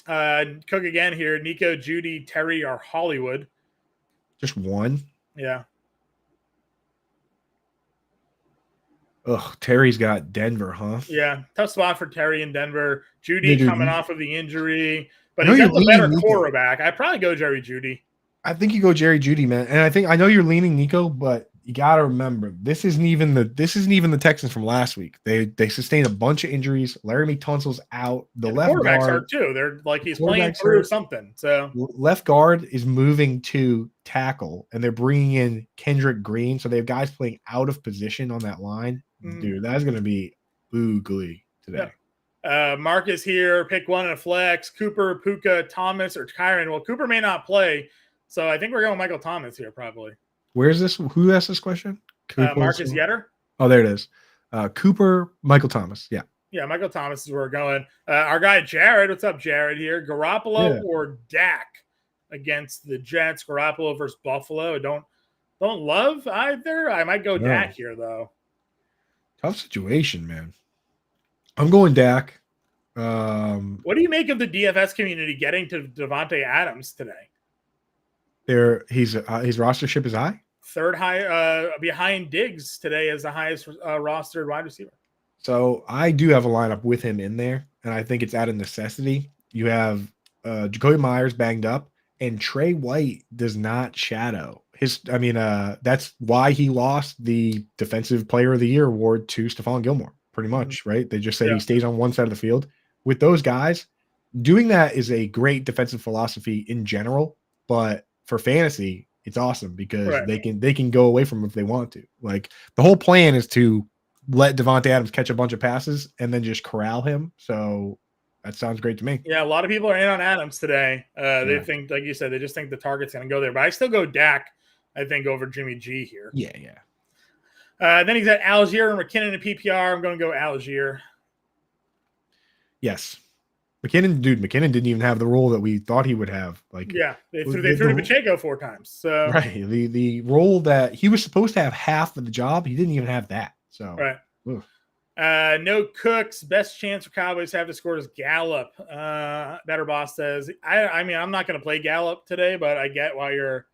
Cook again here. Nico, Jeudy, Terry, or Hollywood. Just one. Yeah. Ugh, Terry's got Denver, huh? Yeah, tough spot for Terry in Denver. Jeudy coming off of the injury. But I know he's you're got the better leaning Nico. quarterback. I'd probably go Jerry Jeudy. I think you go Jerry Jeudy, man. And I know you're leaning Nico, but you got to remember this isn't even the Texans from last week. They sustained a bunch of injuries. Laramie Tunsil's out. The left quarterbacks guard hurt too. They're like he's playing through something. So left guard is moving to tackle, and they're bringing in Kendrick Green. So they have guys playing out of position on that line. Dude, that's going to be ugly today. Yep. Mark is here. Pick one in a flex. Cooper, Puka, Thomas, or Kyron. Well, Cooper may not play, so I think we're going Michael Thomas here probably. Where's this? Who asked this question? Marcus Yetter. Oh, there it is. Cooper, Michael Thomas. Yeah. Yeah, Michael Thomas is where we're going. Our guy Jared, what's up, Jared? Here, Garoppolo or Dak against the Jets. Garoppolo versus Buffalo. Don't love either. I might go Dak here though. Tough situation, man. I'm going Dak. What do you make of the DFS community getting to Devontae Adams today? His rostership is high. Third high behind Diggs today as the highest rostered wide receiver. So I do have a lineup with him in there, and I think it's out of necessity. You have Jacoby Myers banged up, and Trey White does not shadow his. I mean, that's why he lost the Defensive Player of the Year award to Stephon Gilmore. Pretty much, right? They just say he stays on one side of the field. With those guys, doing that is a great defensive philosophy in general, but for fantasy, it's awesome because they can go away from him if they want to. Like the whole plan is to let Devontae Adams catch a bunch of passes and then just corral him. So that sounds great to me. Yeah, a lot of people are in on Adams today. They think, like you said, they just think the target's going to go there. But I still go Dak, I think, over Jimmy G here. Yeah. Then he's got Algier and McKinnon in PPR. I'm going to go Algier. Yes. McKinnon didn't even have the role that we thought he would have. Like, yeah, they threw to Pacheco 4 times. So right, the role that he was supposed to have half of the job, he didn't even have that. So no Cooks. Best chance for Cowboys to have to score is Gallup. Better Boss says. I mean, I'm not going to play Gallup today, but I get why you're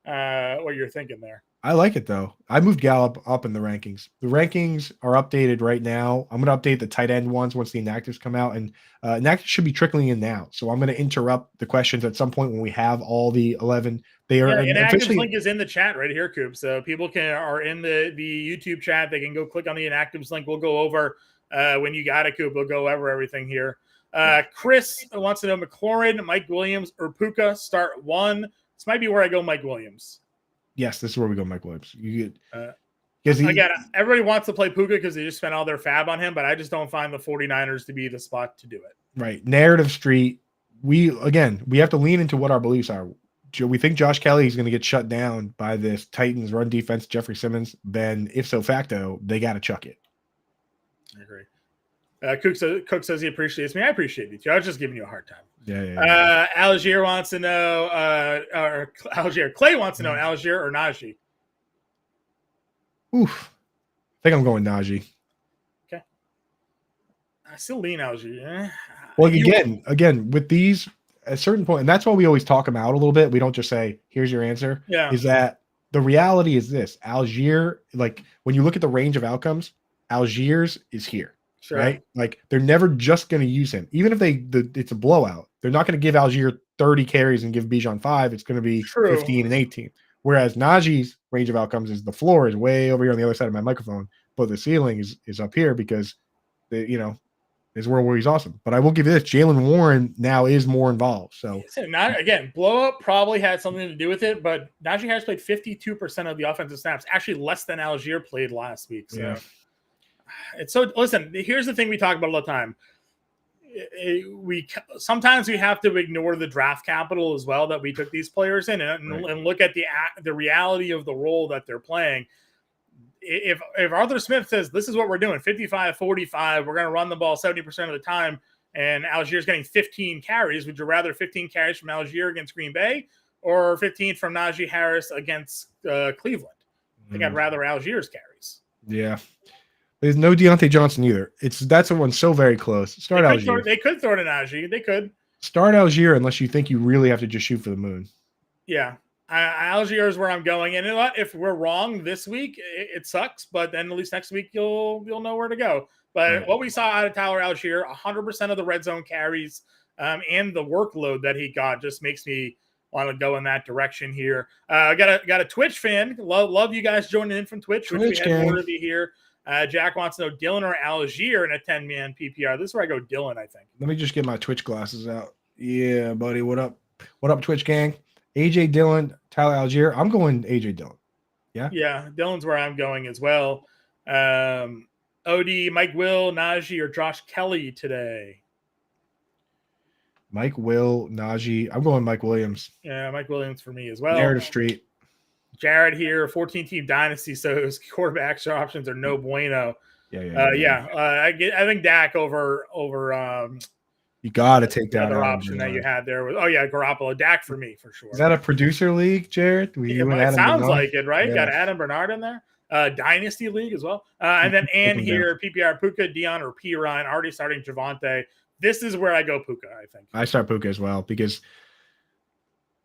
what you're thinking there. I like it though. I moved Gallup up in the rankings. The rankings are updated right now. I'm going to update the tight end ones once the inactives come out, and inactives should be trickling in now. So I'm going to interrupt the questions at some point when we have all the 11. They are inactives link is in the chat right here, Coop. So people are in the YouTube chat. They can go click on the inactives link. We'll go over when you got it, Coop. We'll go over everything here. Chris wants to know McLaurin, Mike Williams, or Puka start one. This might be where I go Mike Williams. Yes, this is where we go, Mike Williams. Again, everybody wants to play Puka because they just spent all their fab on him, but I just don't find the 49ers to be the spot to do it. Right. Narrative Street. We have to lean into what our beliefs are. We think Josh Kelly is going to get shut down by this Titans run defense, Jeffrey Simmons. Then, if so facto, they got to chuck it. I agree. Cook says he appreciates me. I appreciate you too. I was just giving you a hard time. Yeah. Algier wants to know, Clay wants to know Algier or Najee. Oof. I think I'm going Najee. Okay. I still lean Algier. Well, again, with these, at a certain point, and that's why we always talk them out a little bit. We don't just say, here's your answer. Yeah. Is that the reality is this. Algier, like when you look at the range of outcomes, Algiers is here. Sure. Right? Like they're never just going to use him. Even if it's a blowout, they're not going to give Algier 30 carries and give Bijan 5. It's going to be 15 and 18. Whereas Najee's range of outcomes is the floor is way over here on the other side of my microphone, but the ceiling is up here because is where he's awesome. But I will give you this: Jaylen Warren now is more involved. So blow up probably had something to do with it, but Najee Harris played 52% of the offensive snaps, actually less than Algier played last week. So. Yeah. Listen, here's the thing we talk about all the time. Sometimes we have to ignore the draft capital as well that we took these players in and look at the reality of the role that they're playing. If Arthur Smith says this is what we're doing, 55-45, we're going to run the ball 70% of the time, and Algier's getting 15 carries, would you rather 15 carries from Algier against Green Bay or 15 from Najee Harris against Cleveland? I think I'd rather Algier's carries. Yeah. There's no Deontay Johnson either. That's the one so very close. Start Algier. They could throw it in Najee. They could. Start Algier unless you think you really have to just shoot for the moon. Yeah. Algier is where I'm going. And you know what? If we're wrong this week, it sucks. But then at least next week, you'll know where to go. But what we saw out of Tyler Algier, 100% of the red zone carries, and the workload that he got just makes me want to go in that direction here. I got a Twitch fan. Love you guys joining in from Twitch. Wish we had more of you here. Jack wants to know Dylan or Algier in a 10-man PPR. This is where I go Dylan, I think. Let me just get my Twitch glasses out. Yeah, buddy. What up? What up, Twitch gang? AJ Dillon, Tyler Algier. I'm going AJ Dillon. Yeah. Yeah, Dylan's where I'm going as well. OD, Mike Will, Najee, or Josh Kelly today? Mike Will, Najee. I'm going Mike Williams. Yeah, Mike Williams for me as well. Narrative Street. Jared here, 14-team dynasty, so his quarterback options are no bueno. I think Dak over. You got to take that other option that you had there. Garoppolo, Dak for me for sure. Is that a producer league, Jared? It sounds like it, right? Yeah. Got Adam Bernard in there. Dynasty league as well. And then Ann here, PPR, Puka, Dion, or P. Ryan, already starting Javonte. This is where I go Puka, I think. I start Puka as well because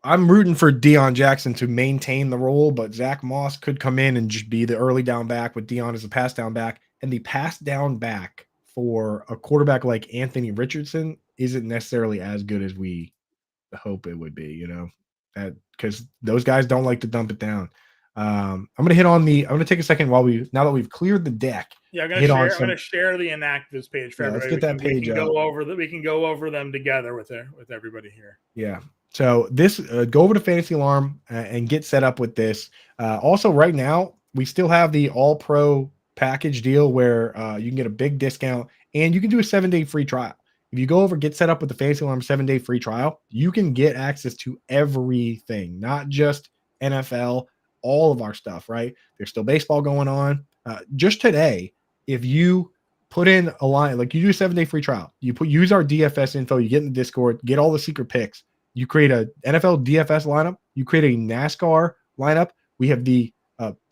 I'm rooting for Deion Jackson to maintain the role, but Zach Moss could come in and just be the early down back with Deion as a pass down back. And the pass down back for a quarterback like Anthony Richardson isn't necessarily as good as we hope it would be, because those guys don't like to dump it down. I'm going to take a second now that we've cleared the deck. Yeah, I'm going to share the inactives page for everybody. Let's get that page out. We can go over them together with everybody here. Yeah. So this, go over to Fantasy Alarm and get set up with this. Also, right now, we still have the All-Pro package deal where you can get a big discount and you can do a 7-day free trial. If you go over, get set up with the Fantasy Alarm 7-day free trial, you can get access to everything, not just NFL, all of our stuff, right? There's still baseball going on. Just today, if you put in a line, like you do a 7-day free trial, use our DFS info, you get in the Discord, get all the secret picks. You create a NFL DFS lineup. You create a NASCAR lineup. We have the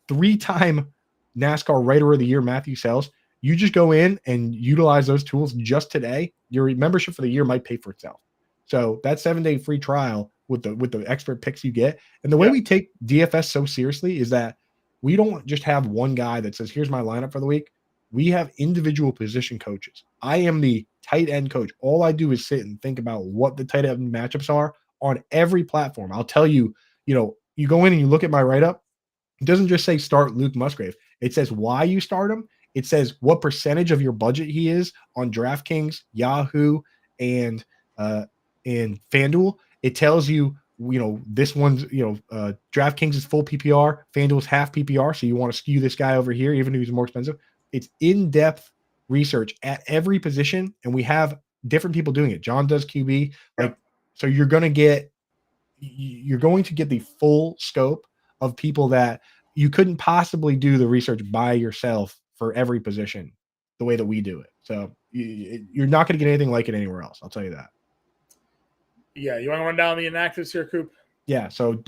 3-time NASCAR Writer of the Year, Matthew Sells. You just go in and utilize those tools just today. Your membership for the year might pay for itself. So that 7-day free trial with the expert picks you get. And the way we take DFS so seriously is that we don't just have one guy that says, here's my lineup for the week. We have individual position coaches. I am the tight end coach. All I do is sit and think about what the tight end matchups are on every platform. I'll tell you, you go in and you look at my write-up. It doesn't just say start Luke Musgrave. It says why you start him. It says what percentage of your budget he is on DraftKings, Yahoo, and FanDuel. It tells you, this one's, DraftKings is full PPR, FanDuel's half PPR. So you want to skew this guy over here, even if he's more expensive. It's in-depth research at every position, and we have different people doing it. John does QB, so you're going to get the full scope of people that you couldn't possibly do the research by yourself for every position the way that we do it. So you're not going to get anything like it anywhere else. I'll tell you that. Yeah. You want to run down the inactives here, Coop? Yeah. So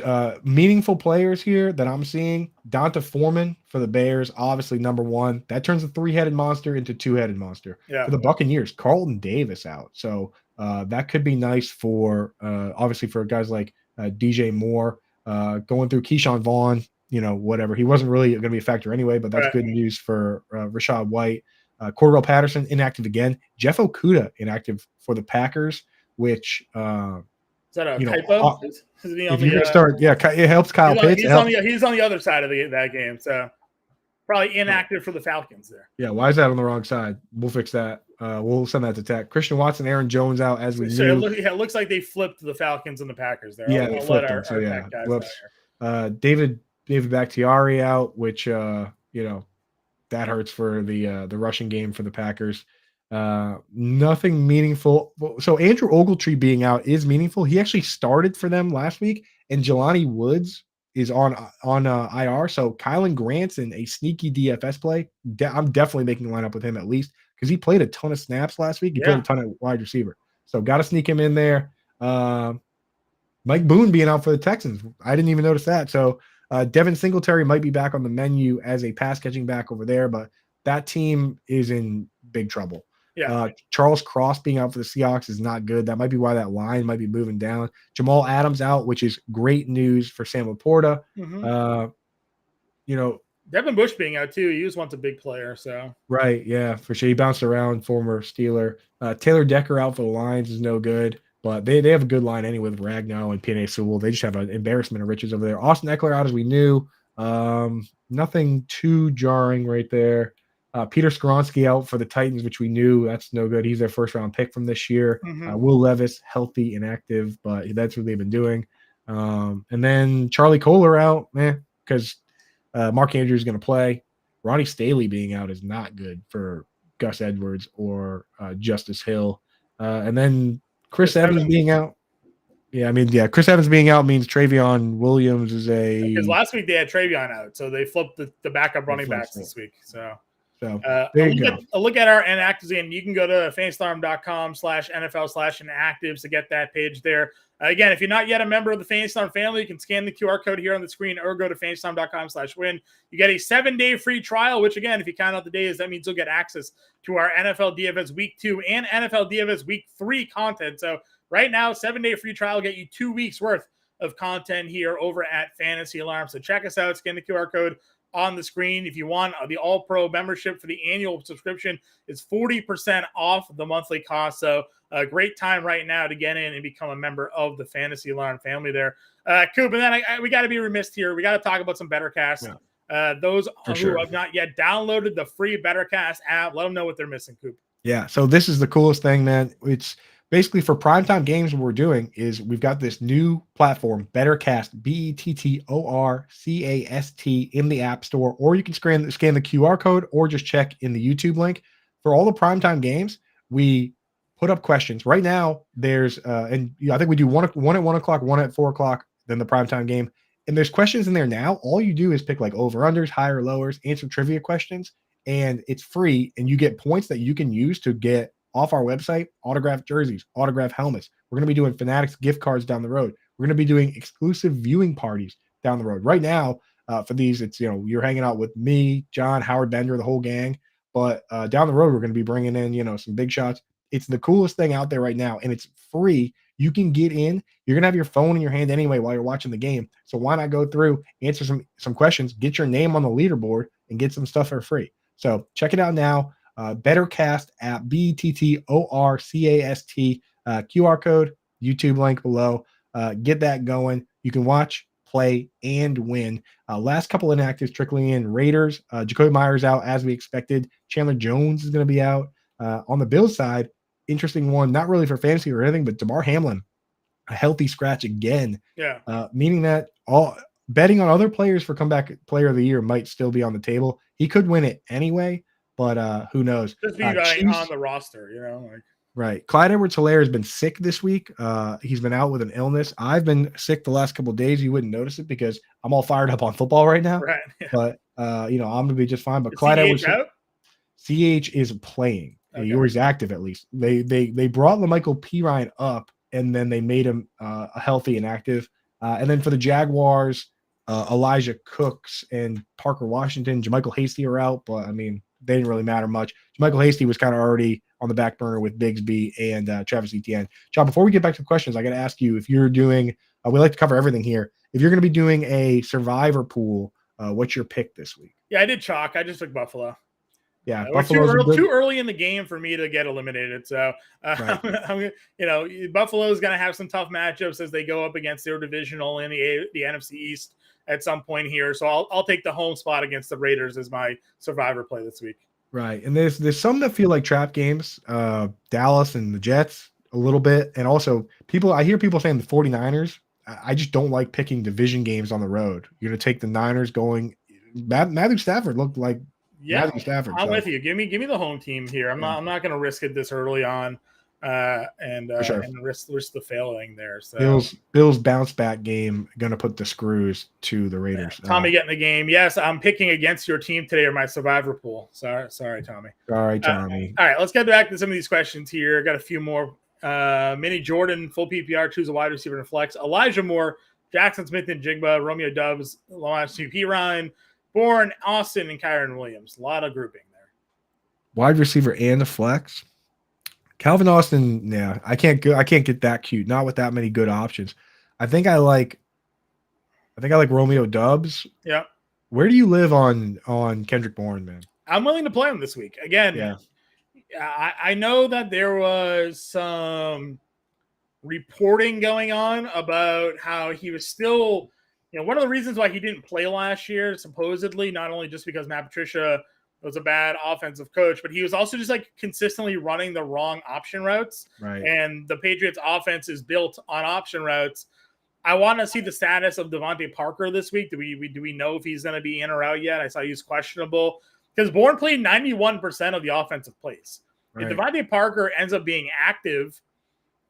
meaningful players here that I'm seeing. Donta Foreman for the Bears, obviously number one. That turns a 3-headed monster into 2-headed monster. Yeah. For the Buccaneers, Carlton Davis out. So that could be nice for obviously for guys like DJ Moore going through Keyshawn Vaughn, whatever. He wasn't really going to be a factor anyway, but that's good news for Rashad White. Cordell Patterson inactive again. Jeff Okudah inactive for the Packers, which is that a typo? If you're going to start, it helps Kyle Pitts. He's on the other side of that game, so probably inactive for the Falcons there. Yeah, why is that on the wrong side? We'll fix that. We'll send that to tech. Christian Watson, Aaron Jones out as we knew. It looks like they flipped the Falcons and the Packers there. Yeah, they flipped them. So yeah, whoops. David Bakhtiari out, which that hurts for the rushing game for the Packers. Nothing meaningful. So Andrew Ogletree being out is meaningful. He actually started for them last week, and Jelani Woods is on IR. So Kylan Granson, a sneaky DFS play. I'm definitely making a lineup with him at least because he played a ton of snaps last week. He played a ton of wide receiver. So got to sneak him in there. Mike Boone being out for the Texans. I didn't even notice that. So Devin Singletary might be back on the menu as a pass catching back over there, but that team is in big trouble. Yeah. Charles Cross being out for the Seahawks is not good. That might be why that line might be moving down. Jamal Adams out, which is great news for Sam Laporta. Mm-hmm. Devin Bush being out too. He was once a big player. So Right, yeah, for sure. He bounced around, former Steeler. Taylor Decker out for the Lions is no good, but they have a good line anyway with Ragnow and P.N.A. Sewell. They just have an embarrassment of riches over there. Austin Eckler out as we knew. Nothing too jarring right there. Peter Skoronski out for the Titans, which we knew. That's no good. He's their first-round pick from this year. Will Levis, healthy and active, but that's what they've been doing. And then Charlie Kohler out, because Mark Andrews is going to play. Ronnie Staley being out is not good for Gus Edwards or Justice Hill. And then Chris Evans being out. Chris Evans being out means Travion Williams is because last week they had Travion out, so they flipped the backup running backs this week. So there you go. Look at our inactives, and you can go to fantasyalarm.com/NFL/inactives to get that page there. Again, if you're not yet a member of the Fantasy Alarm family, you can scan the QR code here on the screen or go to fantasyalarm.com/win. You get a 7-day free trial, which again, if you count out the days, that means you'll get access to our NFL DFS Week 2 and NFL DFS Week 3 content. So right now, 7-day free trial will get you 2 weeks worth of content here over at Fantasy Alarm. So check us out, scan the QR code on the screen. If you want the All-Pro membership for the annual subscription, it's 40% off the monthly cost. So a great time right now to get in and become a member of the Fantasy Alarm family there. Coop, and then we got to be remiss here. We got to talk about some BetterCast. Yeah. Those who have not yet downloaded the free BetterCast app, let them know what they're missing, Coop. Yeah, so this is the coolest thing, man. It's basically for primetime games. What we're doing is we've got this new platform, BetterCast, BetterCast, in the App Store, or you can scan the QR code or just check in the YouTube link. For all the primetime games, we put up questions. Right now, there's I think we do one at 1 o'clock, one at 4 o'clock, then the primetime game. And there's questions in there now. All you do is pick like over-unders, higher, lowers, answer trivia questions, and it's free. And you get points that you can use to get off our website, autographed jerseys, autographed helmets. We're going to be doing Fanatics gift cards down the road. We're going to be doing exclusive viewing parties down the road. Right now, for these, it's, you're hanging out with me, John, Howard Bender, the whole gang. But down the road, we're going to be bringing in, some big shots. It's the coolest thing out there right now, and it's free. You can get in. You're going to have your phone in your hand anyway while you're watching the game. So why not go through, answer some questions, get your name on the leaderboard, and get some stuff for free. So check it out now. BetterCast app, BetterCast, QR code, YouTube link below. Get that going. You can watch, play, and win. Last couple inactives trickling in. Raiders, Jacoby Myers out as we expected. Chandler Jones is going to be out. On the Bills side, interesting one, not really for fantasy or anything, but DeMar Hamlin, a healthy scratch again. Yeah. Meaning that all betting on other players for comeback player of the year might still be on the table. He could win it anyway, but who knows? Just be on the roster, Right. Clyde Edwards-Helaire has been sick this week. He's been out with an illness. I've been sick the last couple of days. You wouldn't notice it because I'm all fired up on football right now. Right. Yeah. But I'm gonna be just fine. But Clyde Edwards, CH is playing. Okay. Or he's active at least. They brought LaMichael Pirine up and then they made him healthy and active. And then for the Jaguars, Elijah Cooks and Parker Washington, JaMychal Hasty are out, but I mean they didn't really matter much. JaMychal Hasty was kind of already on the back burner with Bigsby and Travis Etienne. John, before we get back to the questions, I got to ask you if you're doing. We like to cover everything here. If you're going to be doing a survivor pool, what's your pick this week? Yeah, I did chalk. I just took Buffalo. Yeah, too early in the game for me to get eliminated. So, right. Buffalo's going to have some tough matchups as they go up against their divisional in the NFC East at some point here. So I'll take the home spot against the Raiders as my survivor play this week. Right, and there's some that feel like trap games. Dallas and the Jets a little bit, and also I hear people saying the 49ers. I just don't like picking division games on the road. You're going to take the Niners going. Matthew Stafford looked like. Yeah, I'm with you. Give me the home team here. I'm not going to risk it this early on, and risk the failing there. So Bills bounce back game going to put the screws to the Raiders. Yeah. Tommy getting the game. Yes, I'm picking against your team today or my survivor pool. Sorry, Tommy. All right, Tommy. All right, let's get back to some of these questions here. Got a few more. Mini Jordan, full PPR, choose a wide receiver and flex. Elijah Moore, Jackson Smith and Jigba, Romeo Doubs, Lawrence P. Ryan, Bourne, Austin, and Kyron Williams. A lot of grouping there. Wide receiver and a flex. Calvin Austin, yeah, I can't get that cute. Not with that many good options. I think I like Romeo Doubs. Yeah. Where do you live on Kendrick Bourne, man? I'm willing to play him this week. Again, Yeah. I know that there was some reporting going on about how he was still, one of the reasons why he didn't play last year, supposedly, not only just because Matt Patricia was a bad offensive coach, but he was also just like consistently running the wrong option routes. Right. And the Patriots offense is built on option routes. I want to see the status of Devontae Parker this week. Do we know if he's going to be in or out yet? I saw he's questionable because Bourne played 91% of the offensive plays. Right. If Devontae Parker ends up being active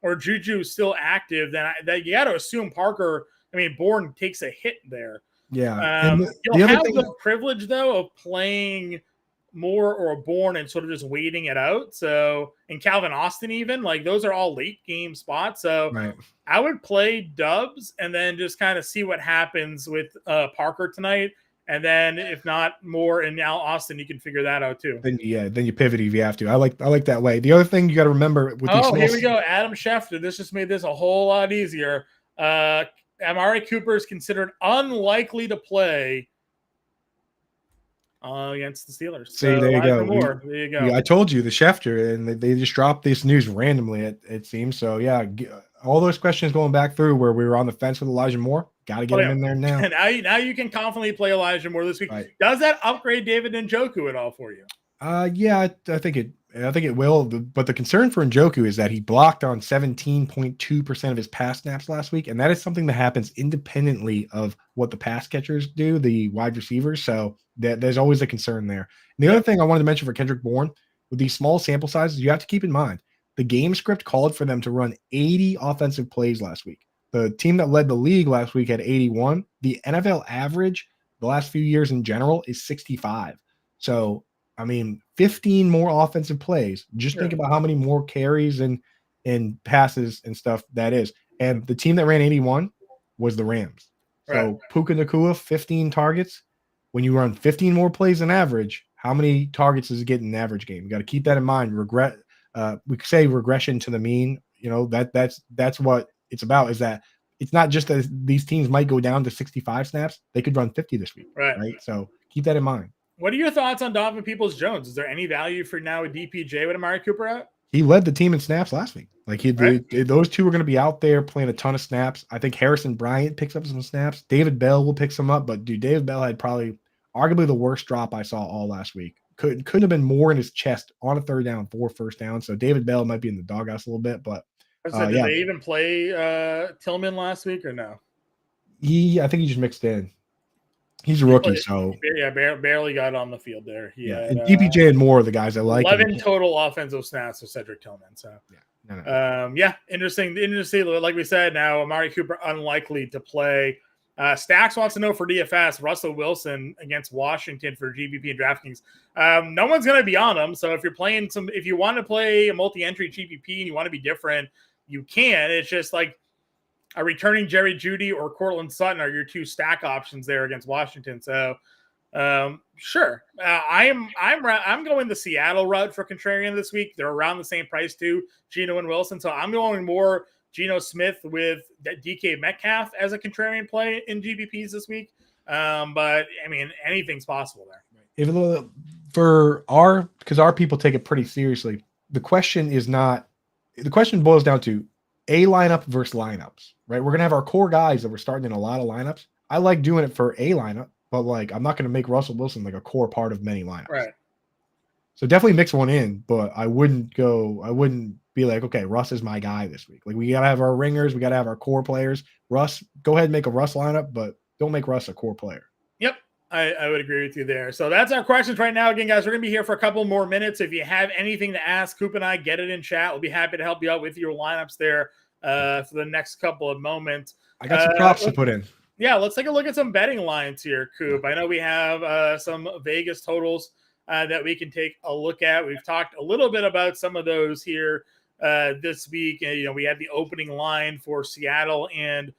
or Juju is still active, then you got to assume Parker. I mean, Bourne takes a hit there. Yeah. You'll have the privilege though of playing Moore or Bourne and sort of just waiting it out. So, and Calvin Austin, even like those are all late game spots. So, right. I would play Dubs and then just kind of see what happens with Parker tonight. And then if not Moore and now Austin, you can figure that out too. Then you pivot if you have to. I like that way. The other thing you got to remember with these here we go. Adam Schefter. This just made this a whole lot easier. Amari Cooper is considered unlikely to play against the Steelers. See, there you go. There you go. I told you the Schefter, and they just dropped this news randomly. It seems so. Yeah, all those questions going back through where we were on the fence with Elijah Moore. Got to get him in there now. Now you can confidently play Elijah Moore this week. Right. Does that upgrade David Njoku at all for you? Yeah, I think it will. But the concern for Njoku is that he blocked on 17.2% of his pass snaps last week, and that is something that happens independently of what the pass catchers do, the wide receivers. So there's always a concern there. And the other thing I wanted to mention for Kendrick Bourne, with these small sample sizes, you have to keep in mind the game script called for them to run 80 offensive plays last week. The team that led the league last week had 81. The NFL average the last few years in general is 65. So, I mean, 15 more offensive plays. Just think about how many more carries and passes and stuff that is. And the team that ran 81 was the Rams. So Puka Nacua, 15 targets. When you run 15 more plays than average, how many targets does it get in an average game? You got to keep that in mind. We could say regression to the mean. That's what it's about. Is that it's not just that these teams might go down to 65 snaps. They could run 50 this week. Right. So keep that in mind. What are your thoughts on Donovan Peoples-Jones? Is there any value for now with DPJ with Amari Cooper out? He led the team in snaps last week. Like those two were going to be out there playing a ton of snaps. I think Harrison Bryant picks up some snaps. David Bell will pick some up, but David Bell had probably arguably the worst drop I saw all last week. Couldn't have been more in his chest on a third down, 4 first down. So David Bell might be in the doghouse a little bit, but did they even play Tillman last week or no? I think he just mixed in. He's a rookie, so barely got on the field there. And DPJ and Moore are the guys I like. 11 total offensive snaps for Cedric Tillman. So interesting. Like we said, now Amari Cooper unlikely to play. Stacks wants to know for DFS Russell Wilson against Washington for GPP and DraftKings. No one's going to be on him. So if you want to play a multi-entry GPP and you want to be different, you can. It's just like a returning Jerry Jeudy or Cortland Sutton are your two stack options there against Washington. So sure. I'm going the Seattle route for contrarian this week. They're around the same price too, Geno and Wilson. So I'm going more Geno Smith with DK Metcalf as a contrarian play in GPPs this week. But I mean, anything's possible there. Even though because our people take it pretty seriously, the question boils down to a lineup versus lineups, right? We're going to have our core guys that we're starting in a lot of lineups. I like doing it for a lineup, but like, I'm not going to make Russell Wilson like a core part of many lineups. Right. So definitely mix one in, but I wouldn't be like, okay, Russ is my guy this week. Like we got to have our ringers. We got to have our core players. Russ, go ahead and make a Russ lineup, but don't make Russ a core player. Yep. I would agree with you there. So that's our questions right now. Again, guys, we're going to be here for a couple more minutes. If you have anything to ask, Coop and I, get it in chat. We'll be happy to help you out with your lineups there for the next couple of moments. I got some props to put in. Yeah, let's take a look at some betting lines here, Coop. I know we have some Vegas totals that we can take a look at. We've talked a little bit about some of those here this week. We had the opening line for Seattle and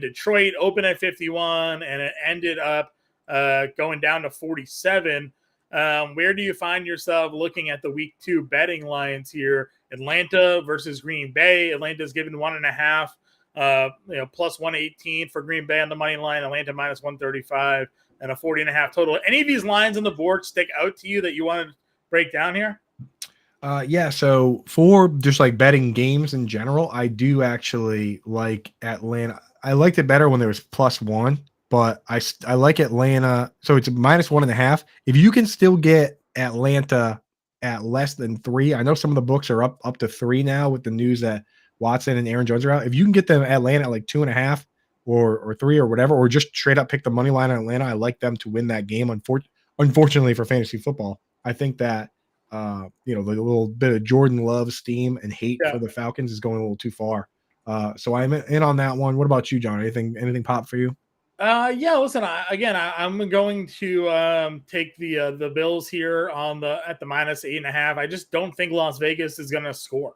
Detroit open at 51, and it ended up going down to 47. Where do you find yourself looking at the week 2 betting lines here? Atlanta versus Green Bay. Atlanta's given 1.5, plus 118 for Green Bay on the money line. Atlanta minus 135 and a 40.5 total. Any of these lines on the board stick out to you that you want to break down here? Yeah, so for just like betting games in general, I do actually like Atlanta. I liked it better when there was +1, but I like Atlanta. So it's -1.5. If you can still get Atlanta at less than 3, I know some of the books are up to 3 now with the news that Watson and Aaron Jones are out. If you can get them Atlanta at like 2.5 or 3 or whatever, or just straight up pick the money line on Atlanta, I like them to win that game. Unfortunately for fantasy football, I think that the little bit of Jordan Love steam and hate for the Falcons is going a little too far. So I'm in on that one. What about you, John? Anything pop for you? Yeah, listen, I'm going to take the Bills here at the -8.5. I just don't think Las Vegas is going to score.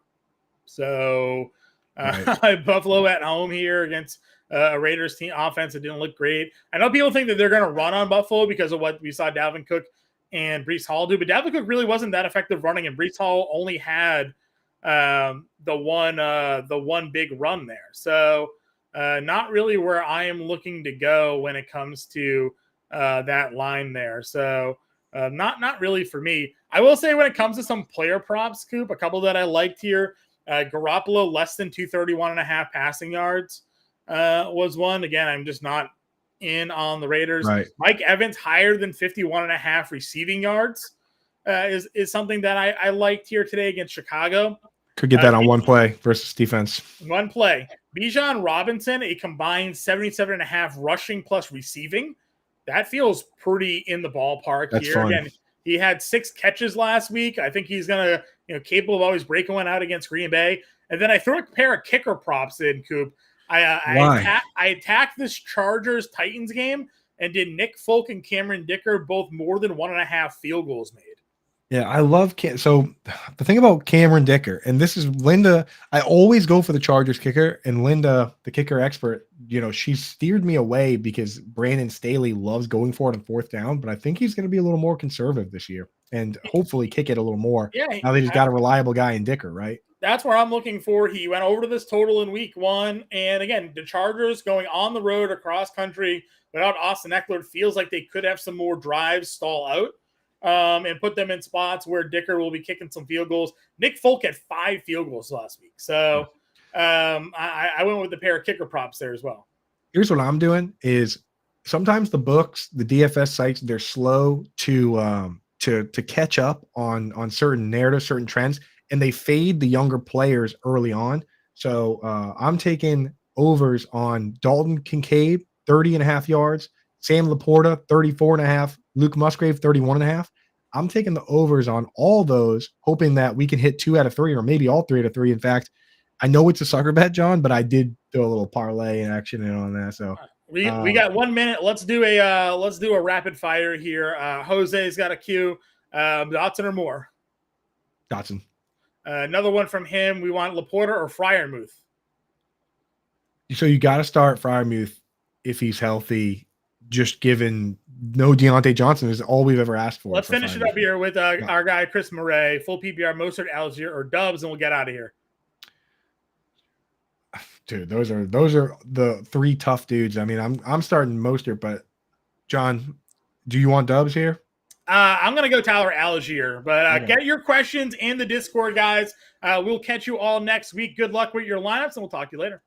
So right. Buffalo at home here against a Raiders team offense that didn't look great. I know people think that they're going to run on Buffalo because of what we saw Dalvin Cook and Breece Hall do, but Dalvin Cook really wasn't that effective running, and Breece Hall only had the one big run there. So not really where I am looking to go when it comes to that line there. So not really for me. I will say when it comes to some player props, Coop, a couple that I liked here. Garoppolo less than 231.5 passing yards was one. Again, I'm just not in on the Raiders. Right. Mike Evans higher than 51.5 receiving yards is something that I liked here today against Chicago. Could get that on one play versus defense. One play. Bijan Robinson, a combined 77.5 rushing plus receiving. That feels pretty in the ballpark. That's here. Fun. Again, he had 6 catches last week. I think he's going to, capable of always breaking one out against Green Bay. And then I threw a pair of kicker props in, Coop. I attacked this Chargers-Titans game and did Nick Folk and Cameron Dicker both more than 1.5 field goals made. Yeah, I love so the thing about Cameron Dicker, and this is Linda, I always go for the Chargers kicker, and Linda, the kicker expert, she steered me away because Brandon Staley loves going for it on 4th down, but I think he's going to be a little more conservative this year and hopefully kick it a little more. Yeah, now that he's got a reliable guy in Dicker, right? That's where I'm looking for. He went over to this total in week 1. And again, the Chargers going on the road across country without Austin Eckler feels like they could have some more drives stall out and put them in spots where Dicker will be kicking some field goals. Nick Folk had 5 field goals last week. So I went with the pair of kicker props there as well. Here's what I'm doing is sometimes the books, the DFS sites, they're slow to catch up on certain narratives, certain trends, and they fade the younger players early on. So I'm taking overs on Dalton Kincaid, 30.5 yards, Sam Laporta, 34.5, Luke Musgrave, 31.5. I'm taking the overs on all those, hoping that we can hit 2 out of 3 or maybe all 3 out of 3. In fact, I know it's a sucker bet, John, but I did do a little parlay and action in on that. So we got 1 minute. Let's do a rapid fire here. Jose's got a cue. Dotson or Moore? Dotson. Another one from him. We want Laporta or Freiermuth. So you got to start Freiermuth if he's healthy. Just given no Deontay Johnson is all we've ever asked for. Let's finish it up here with our guy Chris Murray, full PPR, Mostert, Algier, or Dubs, and we'll get out of here. Dude, those are the 3 tough dudes. I mean, I'm starting Mostert, but John, do you want Dubs here? I'm going to go Tyler Algier, but get your questions in the Discord, guys. We'll catch you all next week. Good luck with your lineups, and we'll talk to you later.